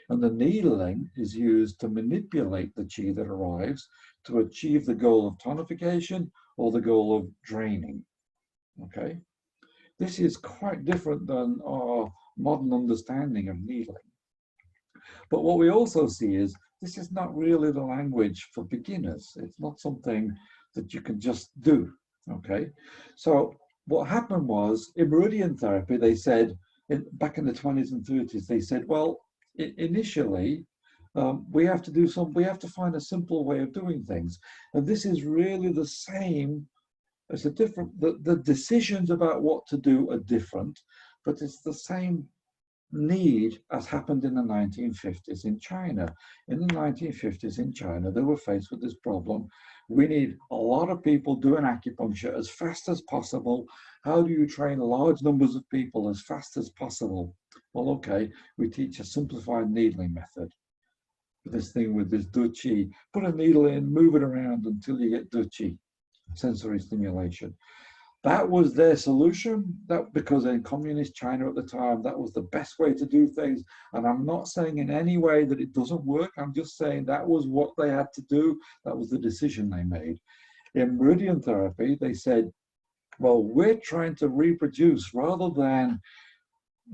And the needling is used to manipulate the qi that arrives to achieve the goal of tonification or the goal of draining. Okay, this is quite different than our modern understanding of needling. But what we also see is this is not really the language for beginners. It's not something that you can just do, okay? So what happened was in meridian therapy, they said, back in the 20s and 30s, they said, well, initially, we have to find a simple way of doing things. And this is really the same, it's a different, the decisions about what to do are different, but it's the same need as happened in the 1950s in China. In the 1950s in China, they were faced with this problem. We need a lot of people doing acupuncture as fast as possible. How do you train large numbers of people as fast as possible? Well, okay, we teach a simplified needling method. This thing with this duqi, put a needle in, move it around until you get duqi, sensory stimulation. That was their solution, because in communist China at the time, that was the best way to do things. And I'm not saying in any way that it doesn't work. I'm just saying that was what they had to do. That was the decision they made. In meridian therapy, they said, well, we're trying to reproduce rather than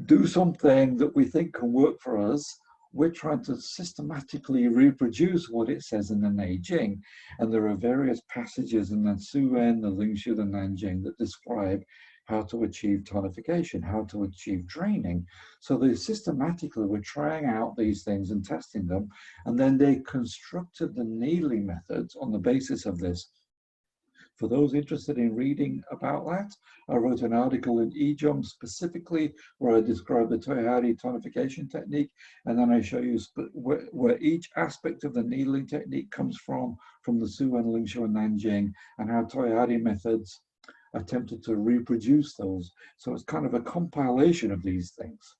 do something that we think can work for us. We're trying to systematically reproduce what it says in the Neijing. And there are various passages in the Suwen, the Lingshu, the Nanjing that describe how to achieve tonification, how to achieve draining. So they systematically were trying out these things and testing them. And then they constructed the needling methods on the basis of this. For those interested in reading about that, I wrote an article in eJump specifically where I describe the Toyohari tonification technique, and then I show you where each aspect of the needling technique comes from the Suwen, Lingshu, and Nanjing, and how Toyohari methods attempted to reproduce those. So it's kind of a compilation of these things.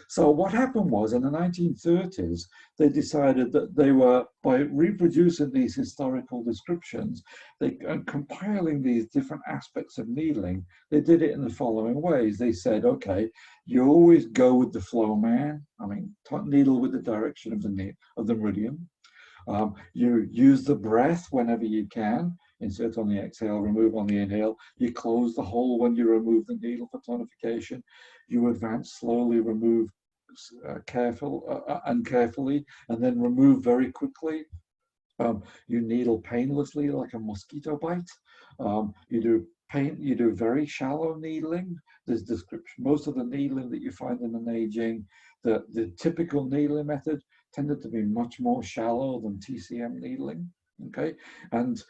So what happened was in the 1930s, they decided that they were, by reproducing these historical descriptions, and compiling these different aspects of needling, they did it in the following ways. They said, okay, you always go with the flow, man. I mean, needle with the direction of the meridian. You use the breath whenever you can. Insert on the exhale, remove on the inhale. You close the hole when you remove the needle for tonification. You advance slowly, remove carefully, and then remove very quickly. You needle painlessly like a mosquito bite. You do very shallow needling. There's description. Most of the needling that you find in the Neijing, the typical needling method tended to be much more shallow than TCM needling. Okay, and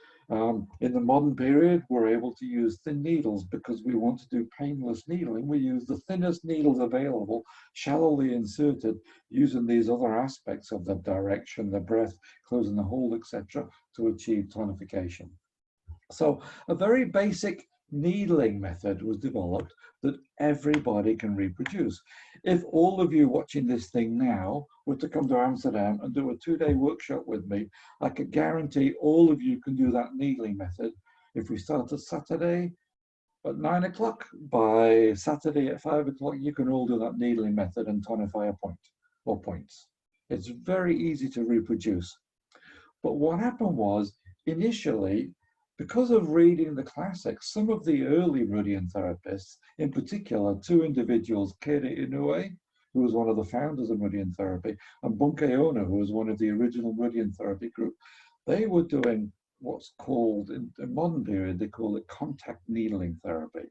in the modern period, we're able to use thin needles because we want to do painless needling. We use the thinnest needles available, shallowly inserted, using these other aspects of the direction, the breath, closing the hole, etc., to achieve tonification. So a very basic needling method was developed that everybody can reproduce. If all of you watching this thing now were to come to Amsterdam and do a 2-day workshop with me, I could guarantee all of you can do that needling method. If we start at Saturday at 9 o'clock, by Saturday at 5 o'clock, you can all do that needling method and tonify a point or points. It's very easy to reproduce. But what happened was, initially, because of reading the classics, some of the early Meridian therapists, in particular, two individuals, Keira Inoue, who was one of the founders of Meridian therapy, and Bunke Ono, who was one of the original Meridian therapy group, they were doing what's called, in the modern period, they call it contact needling therapy,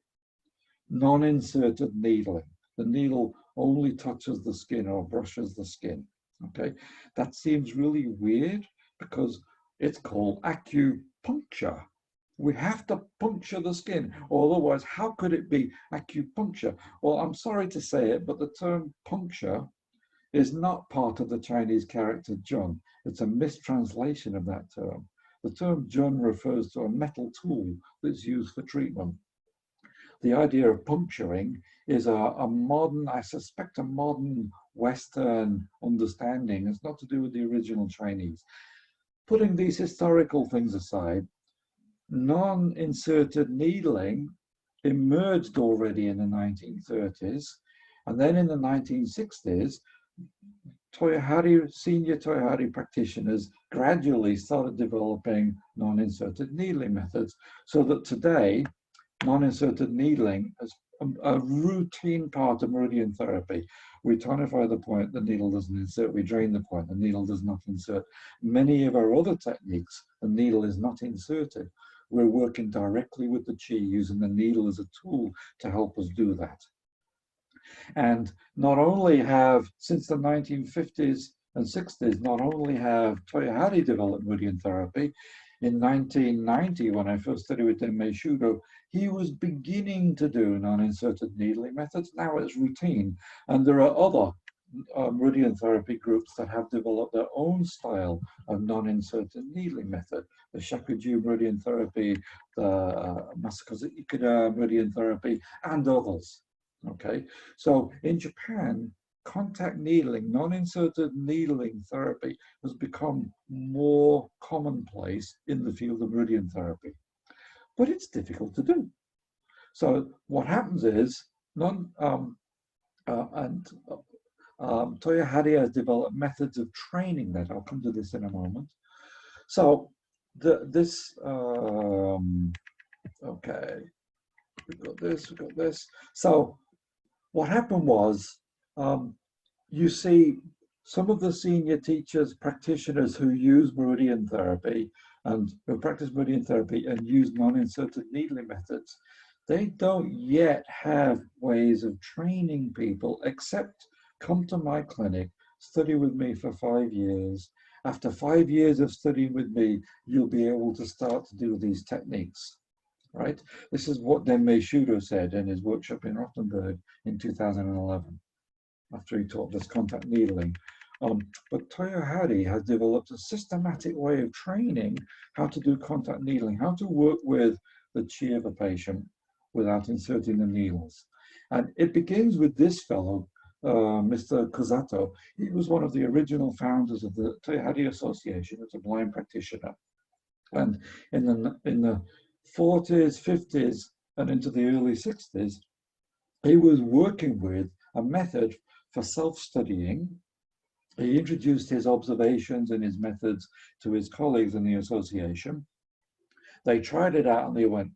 non-inserted needling. The needle only touches the skin or brushes the skin, okay? That seems really weird because it's called acupuncture. We have to puncture the skin, or otherwise, how could it be acupuncture? Well, I'm sorry to say it, but the term puncture is not part of the Chinese character Jun. It's a mistranslation of that term. The term Jun refers to a metal tool that's used for treatment. The idea of puncturing is a modern, I suspect, a modern Western understanding. It's not to do with the original Chinese. Putting these historical things aside, non-inserted needling emerged already in the 1930s, and then in the 1960s, senior Toyohari practitioners gradually started developing non-inserted needling methods, so that today, non-inserted needling is a routine part of Meridian therapy. We tonify the point, the needle doesn't insert. We drain the point, the needle does not insert. Many of our other techniques, the needle is not inserted. We're working directly with the chi, using the needle as a tool to help us do that. And not only have, since the 1950s and 60s, not only have Toyohari developed Meridian therapy, in 1990, when I first studied with Denmei Shudo, he was beginning to do non-inserted needling methods. Now it's routine. And there are other Meridian therapy groups that have developed their own style of non-inserted needling method. The Shakuju Meridian therapy, the Masakazu Ikeda Meridian therapy, and others. Okay, so in Japan, contact needling, non-inserted needling therapy has become more commonplace in the field of Meridian therapy, but it's difficult to do. So what happens is, Toyohari has developed methods of training that, I'll come to this in a moment. So okay, we've got this. So what happened was, you see some of the senior teachers, practitioners who use Meridian therapy and who practice Meridian therapy and use non-inserted needling methods, they don't yet have ways of training people except come to my clinic, study with me for 5 years. After 5 years of studying with me, you'll be able to start to do these techniques. Right? This is what Denmei Shudo said in his workshop in Rothenburg in 2011, after he taught us contact needling. But Toyohari has developed a systematic way of training how to do contact needling, how to work with the chi of a patient without inserting the needles. And it begins with this fellow, Mr. Kozato. He was one of the original founders of the Toyohari Association as a blind practitioner. And in the 40s, 50s, and into the early 60s, he was working with a method for self-studying. He introduced his observations and his methods to his colleagues in the association. They tried it out and they went,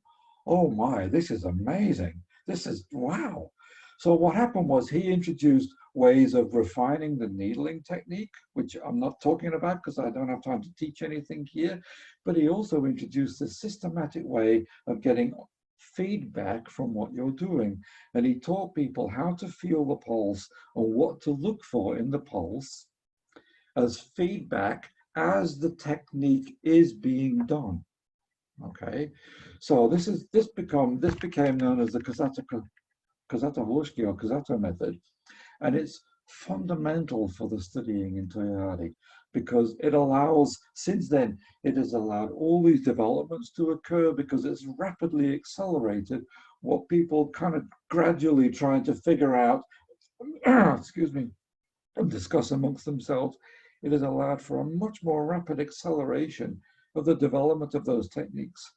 oh my, this is amazing. This is, wow. So what happened was he introduced ways of refining the needling technique, which I'm not talking about because I don't have time to teach anything here, but he also introduced a systematic way of getting feedback from what you're doing. And he taught people how to feel the pulse and what to look for in the pulse as feedback as the technique is being done. Okay, so this became known as the Kozato Hoshiki or Kozato method, and it's fundamental for the studying in Toyohari because it allows, since then, it has allowed all these developments to occur because it's rapidly accelerated what people kind of gradually trying to figure out, excuse me, and discuss amongst themselves. It has allowed for a much more rapid acceleration of the development of those techniques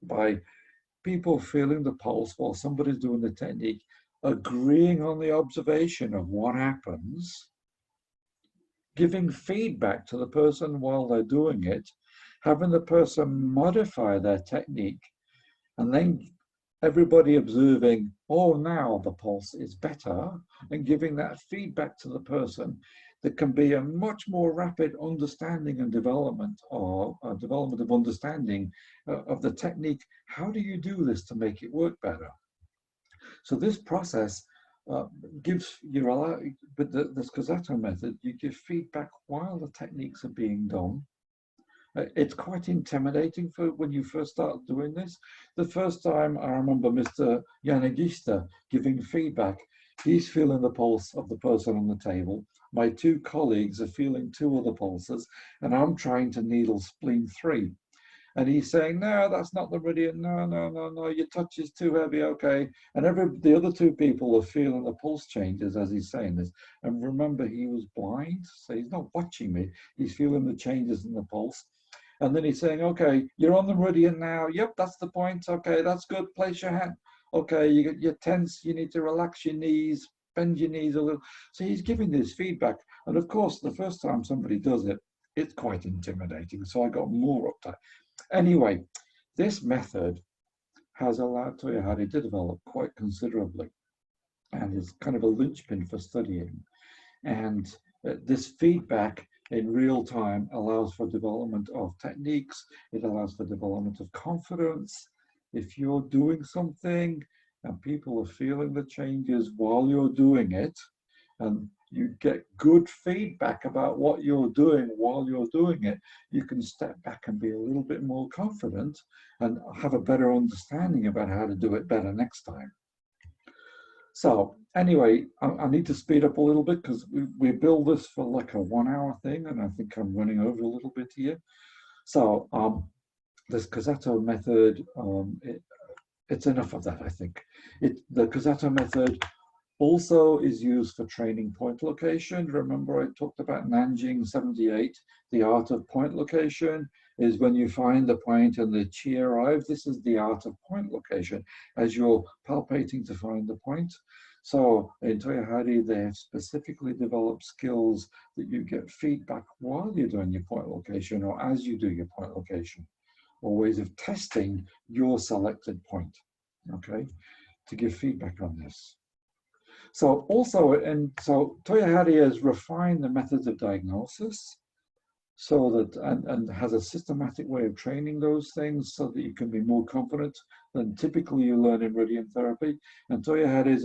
by people feeling the pulse while somebody's doing the technique, agreeing on the observation of what happens, giving feedback to the person while they're doing it, having the person modify their technique, and then everybody observing, oh, now the pulse is better, and giving that feedback to the person, that can be a much more rapid understanding and development, or development of understanding of the technique. How do you do this to make it work better? So this process gives you, but this Kosato method, you give feedback while the techniques are being done. It's quite intimidating for when you first start doing this. The first time I remember Mr. Yanagista giving feedback, he's feeling the pulse of the person on the table. My two colleagues are feeling two other pulses, and I'm trying to needle spleen 3. And he's saying, no, that's not the meridian. No, no, no, no, your touch is too heavy. Okay. And the other two people are feeling the pulse changes as he's saying this. And remember, he was blind, so he's not watching me. He's feeling the changes in the pulse. And then he's saying, okay, you're on the meridian now. Yep, that's the point. Okay, that's good. Place your hand. Okay, you're tense. You need to relax your knees, bend your knees a little. So he's giving this feedback. And of course, the first time somebody does it, it's quite intimidating. So I got more uptight. Anyway, this method has allowed Toyohari to develop quite considerably, and is kind of a linchpin for studying. And this feedback in real time allows for development of techniques. It allows for development of confidence. If you're doing something and people are feeling the changes while you're doing it, and you get good feedback about what you're doing while you're doing it, you can step back and be a little bit more confident and have a better understanding about how to do it better next time. So anyway, I need to speed up a little bit because we build this for like a 1 hour thing, and I think I'm running over a little bit here. So this Kosato method, it's enough of that, I think. The Kosato method also is used for training point location. Remember, I talked about Nanjing 78. The art of point location is when you find the point and the chi arrives. This is the art of point location as you're palpating to find the point. So in Toyohari, they have specifically developed skills that you get feedback while you're doing your point location or as you do your point location, or ways of testing your selected point, okay, to give feedback on this. So also, so Toyohari has refined the methods of diagnosis, so that and has a systematic way of training those things so that you can be more confident than typically you learn in radiant therapy. And Toyohari is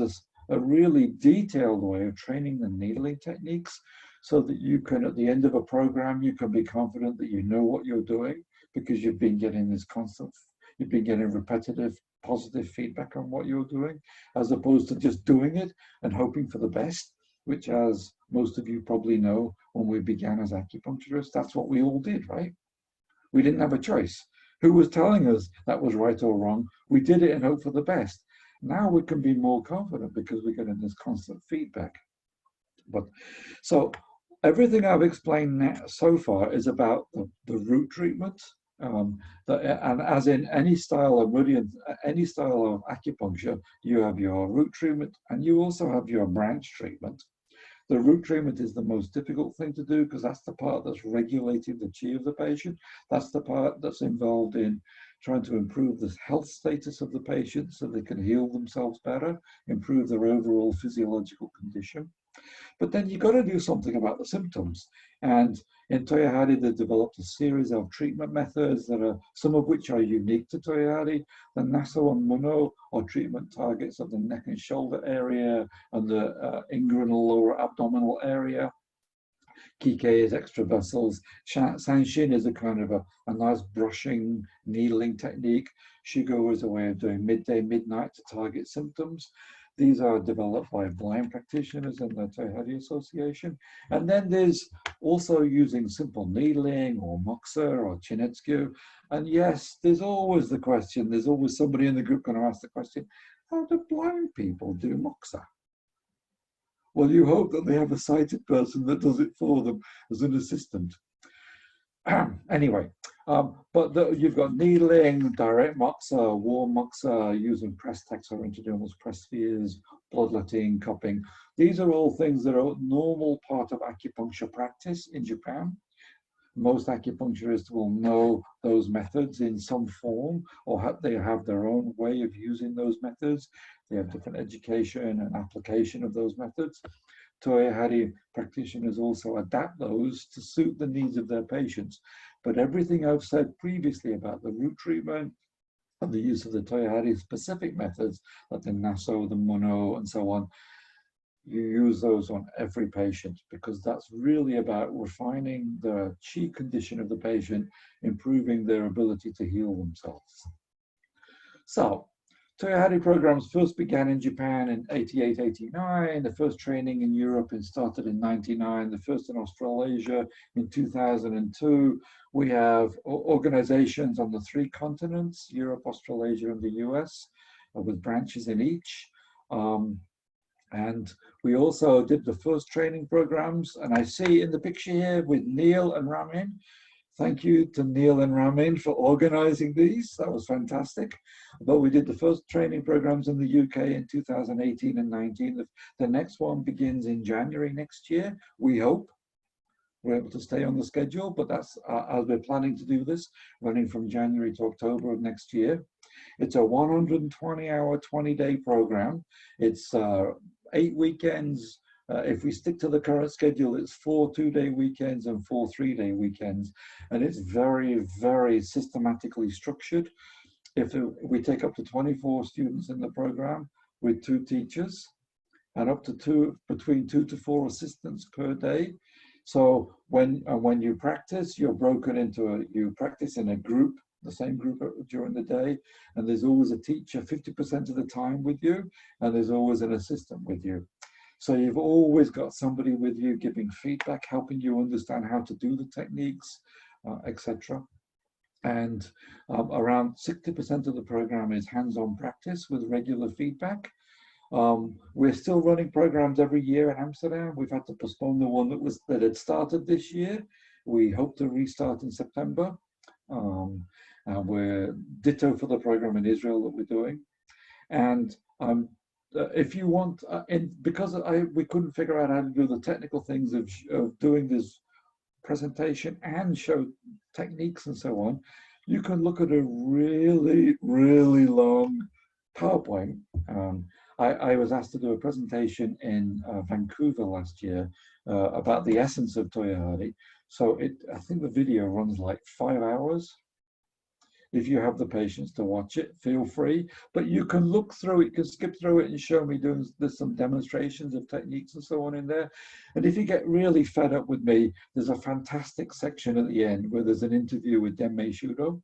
a really detailed way of training the needling techniques so that you can, at the end of a program, you can be confident that you know what you're doing because you've been getting this constant, you've been getting repetitive positive feedback on what you're doing, as opposed to just doing it and hoping for the best, which, as most of you probably know, when we began as acupuncturists, that's what we all did, right? We didn't have a choice. Who was telling us that was right or wrong? We did it and hoped for the best. Now we can be more confident because we're getting this constant feedback. But so everything I've explained now, so far is about the root treatment. And as in any style of meridian, any style of acupuncture, you have your root treatment and you also have your branch treatment. The root treatment is the most difficult thing to do because that's the part that's regulating the chi of the patient. That's the part that's involved in trying to improve the health status of the patient so they can heal themselves better, improve their overall physiological condition. But then you've got to do something about the symptoms. And in Toyohari, they've developed a series of treatment methods that are, some of which are unique to Toyohari. The Naso and Muno are treatment targets of the neck and shoulder area and the inguinal lower abdominal area. Kike is extra vessels. Sanshin is a kind of a nice brushing, needling technique. Shigo is a way of doing midday, midnight to target symptoms. These are developed by blind practitioners in the Toyohari Association. And then there's also using simple needling or moxa or chinetsugu. And yes, there's always the question, there's always somebody in the group going to ask the question, how do blind people do moxa? Well, you hope that they have a sighted person that does it for them as an assistant. Anyway, You've got needling, direct moxa, warm moxa, using press techs or intradermal press spheres, bloodletting, cupping. These are all things that are a normal part of acupuncture practice in Japan. Most acupuncturists will know those methods in some form, or they have their own way of using those methods. They have different education and application of those methods. Toyohari practitioners also adapt those to suit the needs of their patients. But everything I've said previously about the root treatment and the use of the Toyohari specific methods, like the Naso, the Mono, and so on, you use those on every patient, because that's really about refining the chi condition of the patient, improving their ability to heal themselves. So, Toyohari programs first began in Japan in 88, 89. The first training in Europe started in 99. The first in Australasia in 2002. We have organizations on the 3 continents, Europe, Australasia, and the US, with branches in each. And we also did the first training programs. And I see in the picture here with Neil and Ramin. Thank you to Neil and Ramin for organizing these. That was fantastic. But we did the first training programs in the UK in 2018 and 19. The next one begins in January next year. We hope we're able to stay on the schedule, but that's as we're planning to do this, running from January to October of next year. It's a 120-hour, 20-day program. It's 8 weekends. If we stick to the current schedule, it's 4 2-day weekends and 4 3-day weekends. And it's very, very systematically structured. If we take up to 24 students in the program with 2 teachers and up to between 2 to 4 assistants per day. So when you practice, you're broken into you practice in a group, the same group during the day, and there's always a teacher 50% of the time with you, and there's always an assistant with you. So you've always got somebody with you giving feedback, helping you understand how to do the techniques, etc. And around 60% of the program is hands-on practice with regular feedback. We're still running programs every year in Amsterdam. We've had to postpone the one that had started this year. We hope to restart in September. And we're ditto for the program in Israel that we're doing. And if you want, because we couldn't figure out how to do the technical things of doing this presentation and show techniques and so on, you can look at a really, really long PowerPoint. I was asked to do a presentation in Vancouver last year about the essence of Toyohari. So I think the video runs like 5 hours. If you have the patience to watch it, feel free. But you can look through it, you can skip through it and show me there's some demonstrations of techniques and so on in there. And if you get really fed up with me, there's a fantastic section at the end where there's an interview with Denmei Shudo.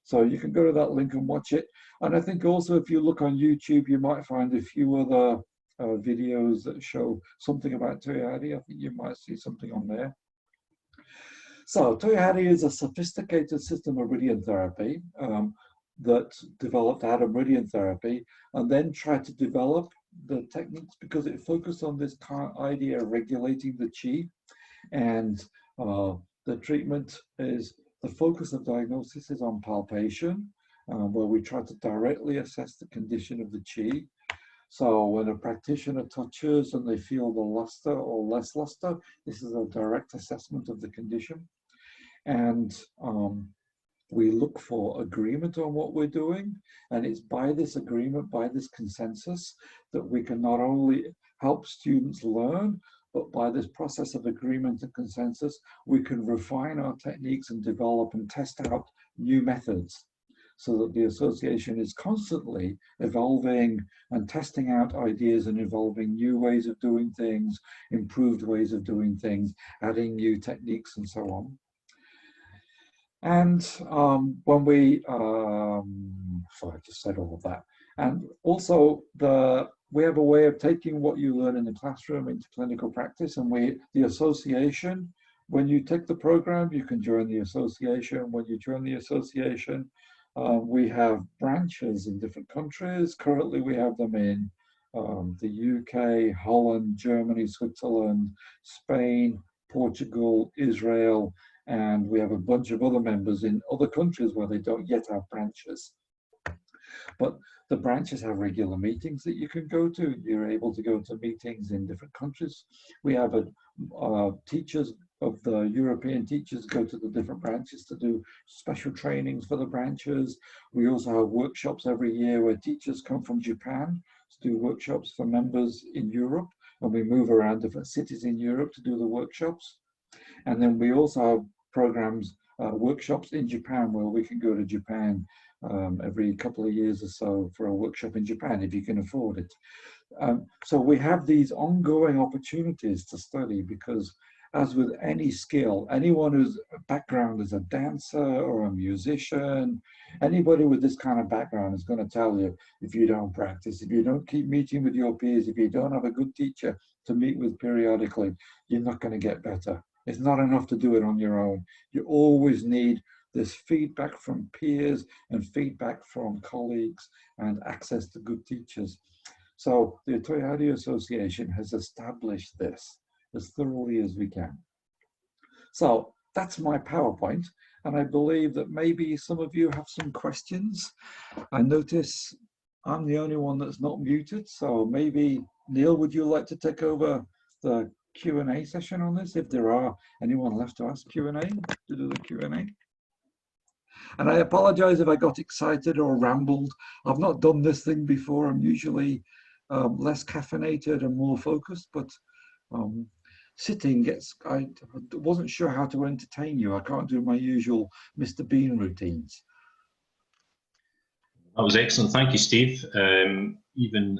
So you can go to that link and watch it. And I think also if you look on YouTube, you might find a few other videos that show something about Toyohari. I think you might see something on there. So Toyohari is a sophisticated system of meridian therapy that developed out of meridian therapy and then tried to develop the techniques because it focused on this idea of regulating the chi. And the treatment is, the focus of diagnosis is on palpation, where we try to directly assess the condition of the chi. So when a practitioner touches and they feel the luster or less luster, this is a direct assessment of the condition. And we look for agreement on what we're doing. And it's by this agreement, by this consensus, that we can not only help students learn, but by this process of agreement and consensus, we can refine our techniques and develop and test out new methods, so that the association is constantly evolving and testing out ideas and evolving new ways of doing things, improved ways of doing things, adding new techniques and so on. And when we, sorry, I just said all of that. And also we have a way of taking what you learn in the classroom into clinical practice, and the association, when you take the program, you can join the association. When you join the association, we have branches in different countries. Currently, we have them in the UK, Holland, Germany, Switzerland, Spain, Portugal, Israel, and we have a bunch of other members in other countries where they don't yet have branches. But the branches have regular meetings that you can go to. You're able to go to meetings in different countries. We have teachers of the European teachers go to the different branches to do special trainings for the branches. We also have workshops every year where teachers come from Japan to do workshops for members in Europe, and we move around different cities in Europe to do the workshops. And then we also have programs, workshops in Japan, where we can go to Japan every couple of years or so for a workshop in Japan, if you can afford it. So we have these ongoing opportunities to study, because as with any skill, anyone whose background is a dancer or a musician, anybody with this kind of background is going to tell you, if you don't practice, if you don't keep meeting with your peers, if you don't have a good teacher to meet with periodically, you're not going to get better. It's not enough to do it on your own. You always need this feedback from peers and feedback from colleagues and access to good teachers. So the Toyohari Association has established this as thoroughly as we can. So that's my PowerPoint, and I believe that maybe some of you have some questions. I notice I'm the only one that's not muted, so maybe Neil, would you like to take over the Q&A session on this, if there are anyone left to ask Q&A, to do the Q&A? And I apologize if I got excited or rambled. I've not done this thing before. I'm usually less caffeinated and more focused, but sitting I wasn't sure how to entertain you. I can't do my usual Mr. Bean routines. That was excellent. Thank you, Steve. Even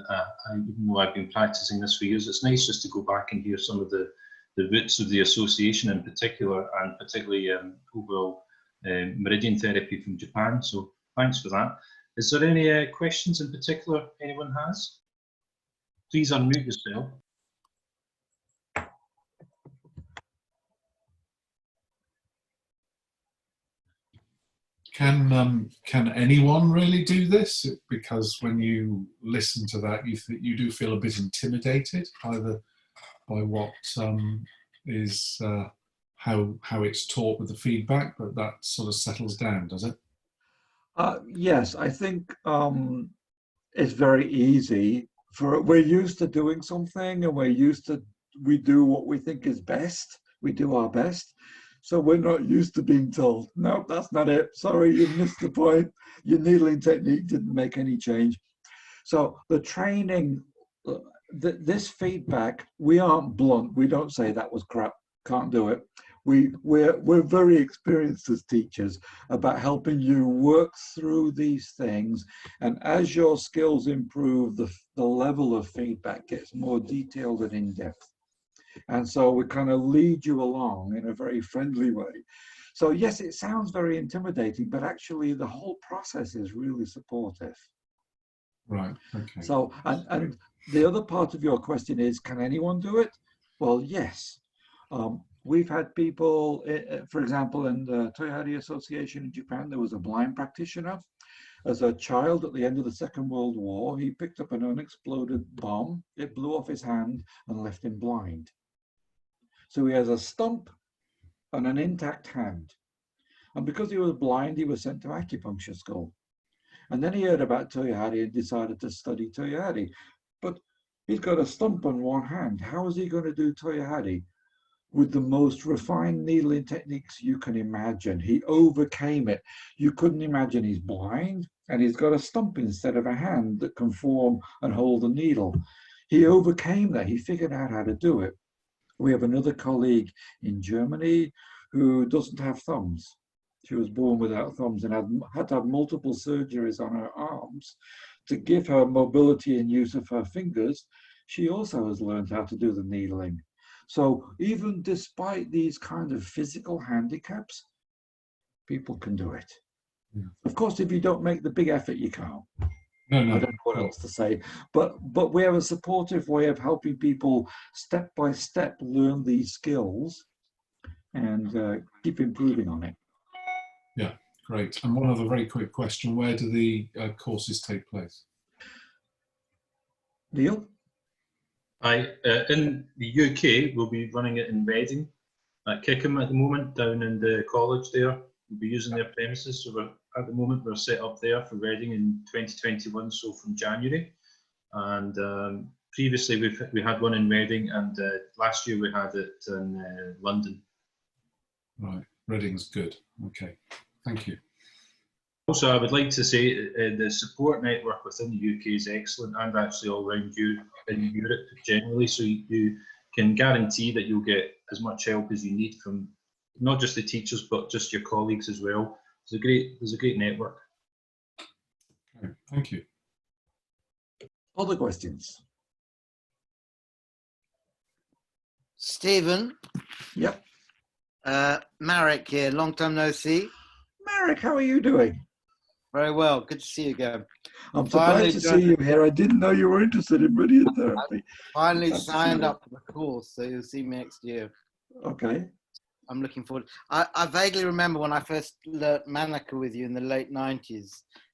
though I've been practicing this for years, it's nice just to go back and hear some of the roots of the association in particular, and particularly overall meridian therapy from Japan. So thanks for that. Is there any questions in particular anyone has? Please unmute yourself. Can anyone really do this? Because when you listen to that, you do feel a bit intimidated by what is how it's taught with the feedback, but that sort of settles down, does it? Yes, I think it's very easy. We're used to doing something, and we do what we think is best. We do our best. So we're not used to being told, no, that's not it. Sorry, you missed the point. Your needling technique didn't make any change. So the training, this feedback, we aren't blunt. We don't say that was crap, can't do it. We're very experienced as teachers about helping you work through these things. And as your skills improve, the level of feedback gets more detailed and in-depth. And so we kind of lead you along in a very friendly way. So yes, it sounds very intimidating, but actually the whole process is really supportive. Right, okay. So, and the other part of your question is, can anyone do it? Well, yes. We've had people, for example, in the Toyohari Association in Japan, there was a blind practitioner. As a child at the end of the Second World War, he picked up an unexploded bomb. It blew off his hand and left him blind. So he has a stump and an intact hand. And because he was blind, he was sent to acupuncture school. And then he heard about Toyohari and decided to study Toyohari. But he's got a stump on one hand. How is he going to do Toyohari? With the most refined needling techniques you can imagine. He overcame it. You couldn't imagine he's blind and he's got a stump instead of a hand that can form and hold the needle. He overcame that. He figured out how to do it. We have another colleague in Germany who doesn't have thumbs. She was born without thumbs and had to have multiple surgeries on her arms to give her mobility and use of her fingers. She also has learned how to do the needling. So even despite these kind of physical handicaps, people can do it. Yeah. Of course, if you don't make the big effort, you can't. No. I don't know what else to say, but we have a supportive way of helping people step by step learn these skills and keep improving on it. Yeah, great. And one other very quick question: where do the courses take place? Neil? In the UK, we'll be running it in Reading, at Kickham at the moment, down in the college there. We'll be using their premises. So at the moment we're set up there for Reading in 2021, so from January. And previously we had one in Reading, and last year we had it in London. Right, Reading's good. Okay, thank you. Also, I would like to say the support network within the UK is excellent, and actually all around you in Europe generally. So you can guarantee that you'll get as much help as you need from not just the teachers, but just your colleagues as well. There's a great network. Okay, thank you. Other questions? Stephen. Yep. Marek here, long time no see. Marek, how are you doing? Very well, good to see you again. I'm surprised to see you here. I didn't know you were interested in radiotherapy. Finally signed up for the course, so you'll see me next year. Okay. I'm looking forward. I vaguely remember when I first learnt Manica with you in the late 90s,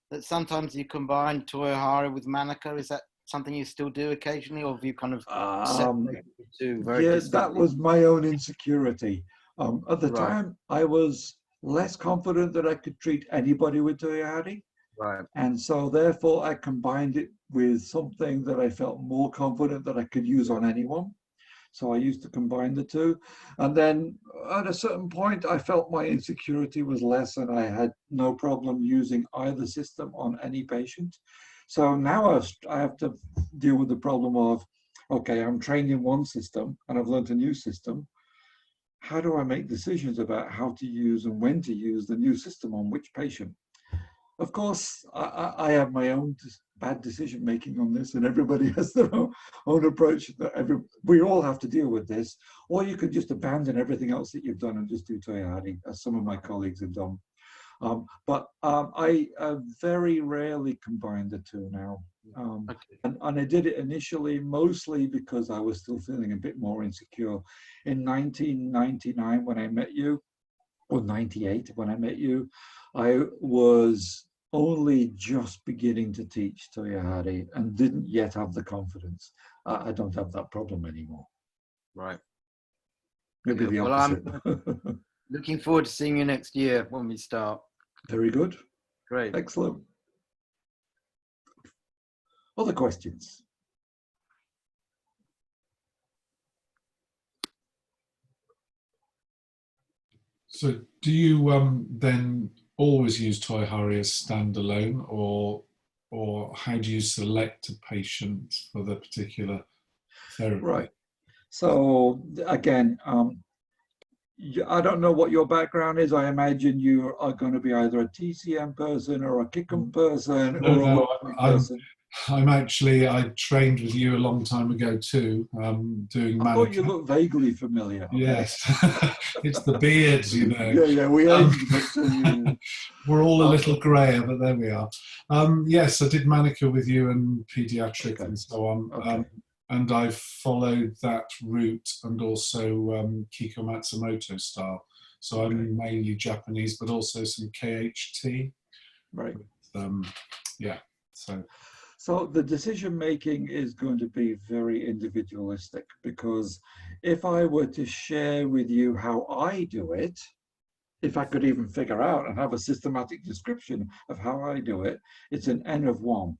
that sometimes you combine Toyohari with Manica. Is that something you still do occasionally, or have you kind of separated the two very distinctly? That was my own insecurity. At the Right. time, I was less confident that I could treat anybody with Toyohari. Right. And so therefore I combined it with something that I felt more confident that I could use on anyone. So I used to combine the two. And then at a certain point, I felt my insecurity was less and I had no problem using either system on any patient. So now I have to deal with the problem of, okay, I'm trained in one system and I've learned a new system. How do I make decisions about how to use and when to use the new system on which patient? Of course, I have my own bad decision making on this, and everybody has their own approach. We all have to deal with this. Or you could just abandon everything else that you've done and just do Toyohari, as some of my colleagues have done. But I very rarely combine the two now. And I did it initially mostly because I was still feeling a bit more insecure. In 1999, when I met you, or 98 when I met you, I was only just beginning to teach Toyohari and didn't yet have the confidence. I don't have that problem anymore. Right. Maybe the Well, opposite. I'm looking forward to seeing you next year when we start. Very good. Great. Excellent. Other questions? So do you then always use Toyohari as standalone, or how do you select a patient for the particular therapy? Right. So again, I don't know what your background is. I imagine you are going to be either a TCM person or a Kickham person or a Wellbeing person. I trained with you a long time ago too, doing I Manica. thought you looked vaguely familiar. Okay. Yes, it's the beards, you know. Yeah, we aged a bit too. We're all a little grayer, but there we are. Yes, I did Manica with you and paediatric and so on. Okay. And I've followed that route and also Kiko Matsumoto style. So I'm mainly Japanese, but also some KHT. Right. Yeah, So the decision making is going to be very individualistic, because if I were to share with you how I do it, if I could even figure out and have a systematic description of how I do it, it's an N of 1.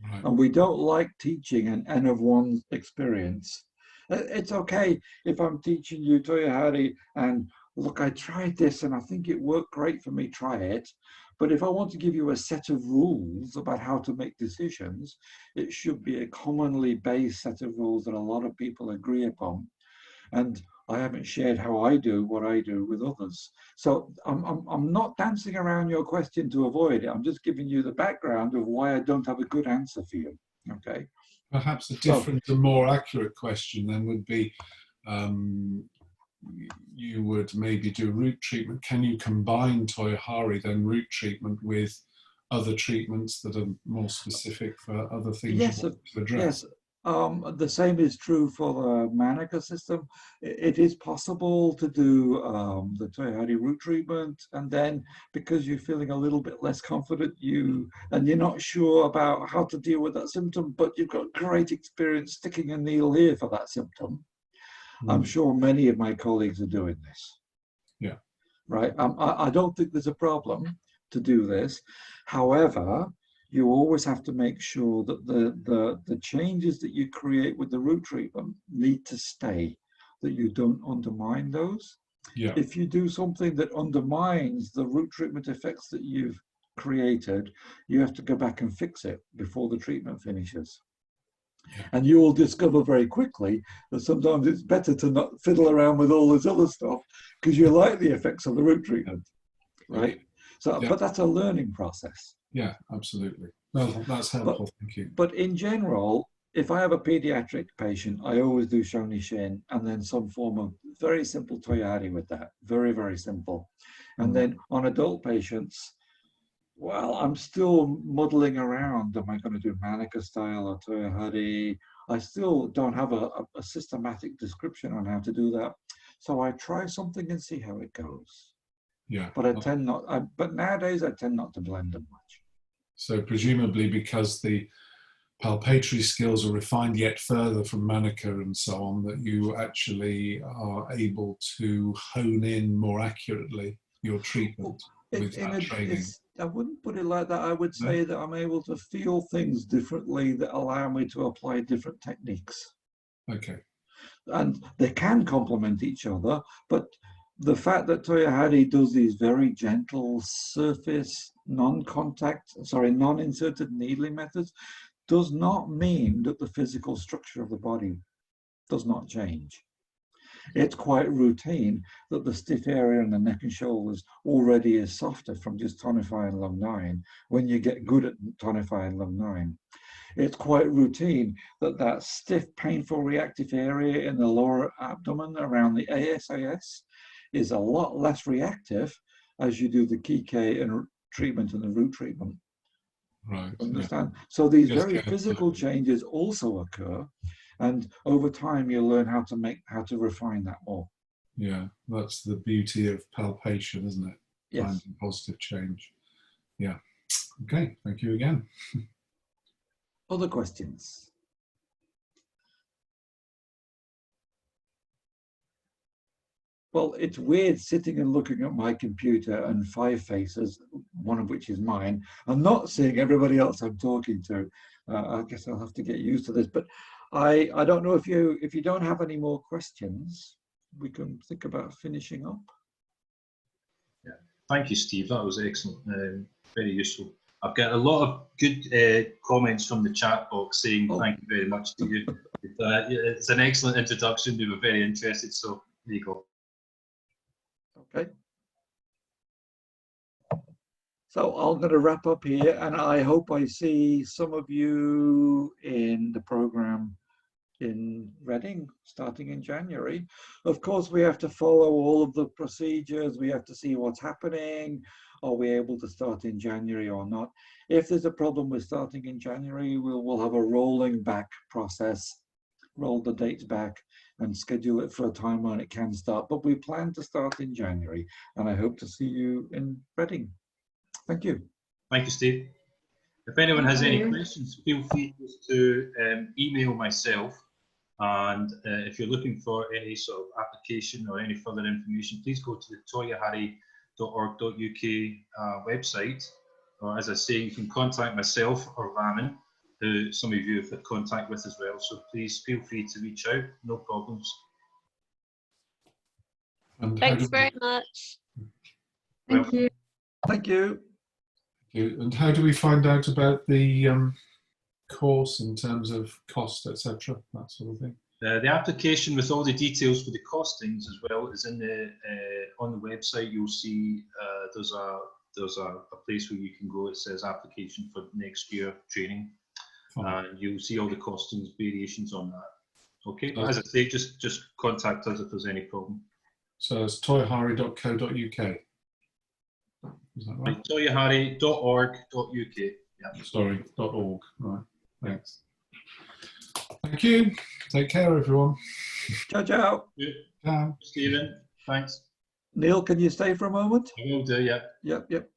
right. And we don't like teaching an N of 1 experience. It's okay if I'm teaching you Toyohari and look, I tried this and I think it worked great for me, try it. But if I want to give you a set of rules about how to make decisions, it should be a commonly based set of rules that a lot of people agree upon. And I haven't shared how I do what I do with others. So I'm not dancing around your question to avoid it. I'm just giving you the background of why I don't have a good answer for you. Okay. Perhaps a different and more accurate question then would be, you would maybe do root treatment. Can you combine Toyohari, then root treatment, with other treatments that are more specific for other things you want to address? Yes. The same is true for the Manica system. It is possible to do the Toyohari root treatment, and then because you're feeling a little bit less confident, and you're not sure about how to deal with that symptom, but you've got great experience sticking a needle here for that symptom, I'm sure many of my colleagues are doing this. Yeah. Right. I don't think there's a problem to do this. However, you always have to make sure that the changes that you create with the root treatment need to stay, that you don't undermine those. Yeah. If you do something that undermines the root treatment effects that you've created, you have to go back and fix it before the treatment finishes. Yeah. And you will discover very quickly that sometimes it's better to not fiddle around with all this other stuff because you like the effects of the root treatment, right? So, Yeah. but that's a learning process. Yeah, absolutely. No, that's helpful. Thank you. But in general, if I have a pediatric patient, I always do Shoni Shin and then some form of very simple Toyohari with that. Very, very simple. And then on adult patients, well, I'm still muddling around. Am I going to do Manica style or Toyohari? I still don't have a systematic description on how to do that. So I try something and see how it goes. Yeah. But I tend not, but nowadays I tend not to blend them much. So presumably because the palpatory skills are refined yet further from Manica and so on, that you actually are able to hone in more accurately your treatment with that training. I wouldn't put it like that. I would say that I'm able to feel things differently that allow me to apply different techniques. Okay. And they can complement each other, but the fact that Toyohari does these very gentle surface, non-inserted needling methods does not mean that the physical structure of the body does not change. It's quite routine that the stiff area in the neck and shoulders already is softer from just tonifying lung 9 when you get good at tonifying lung 9. It's quite routine that that stiff, painful, reactive area in the lower abdomen around the ASAS is a lot less reactive as you do the Kike and treatment and the root treatment. Right. Understand? Yeah. So these very physical absolutely. changes also occur, and over time you learn how to refine that more. Yeah, that's the beauty of palpation, isn't it? Yes. Finding positive change. Yeah. Okay. Thank you again. Other questions? Well, it's weird sitting and looking at my computer and 5 faces, one of which is mine, and not seeing everybody else I'm talking to. I guess I'll have to get used to this. But I don't know if you don't have any more questions, we can think about finishing up. Yeah. Thank you, Steve. That was excellent. Very useful. I've got a lot of good comments from the chat box saying thank you very much to you. It's an excellent introduction. We were very interested. So there you go. Okay. So I'm going to wrap up here, and I hope I see some of you in the program in Reading starting in January. Of course, we have to follow all of the procedures. We have to see what's happening. Are we able to start in January or not? If there's a problem with starting in January, we'll have a rolling back process, roll the dates back and schedule it for a time when it can start. But we plan to start in January, and I hope to see you in Reading. Thank you. Thank you, Steve. If anyone has any questions, feel free to email myself. And if you're looking for any sort of application or any further information, please go to the toyohari.org.uk website. Or as I say, you can contact myself or Raman, who some of you have had contact with as well. So please feel free to reach out, no problems. And thanks very much. Thank you. Thank you. And how do we find out about the course in terms of cost, etc., that sort of thing? The application with all the details for the costings as well is in the on the website. You'll see there's a place where you can go. It says application for next year training, and you'll see all the costings variations on that. Okay, as I say, just contact us if there's any problem. So it's toyohari.co.uk. Is that right? Toyohari.org.uk. Yeah. Sorry, .org. Right. Thanks. Thank you. Take care, everyone. Ciao, ciao. Ciao. Stephen, thanks. Neil, can you stay for a moment? I will do, yeah. Yep.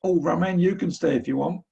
Oh, Raman, you can stay if you want.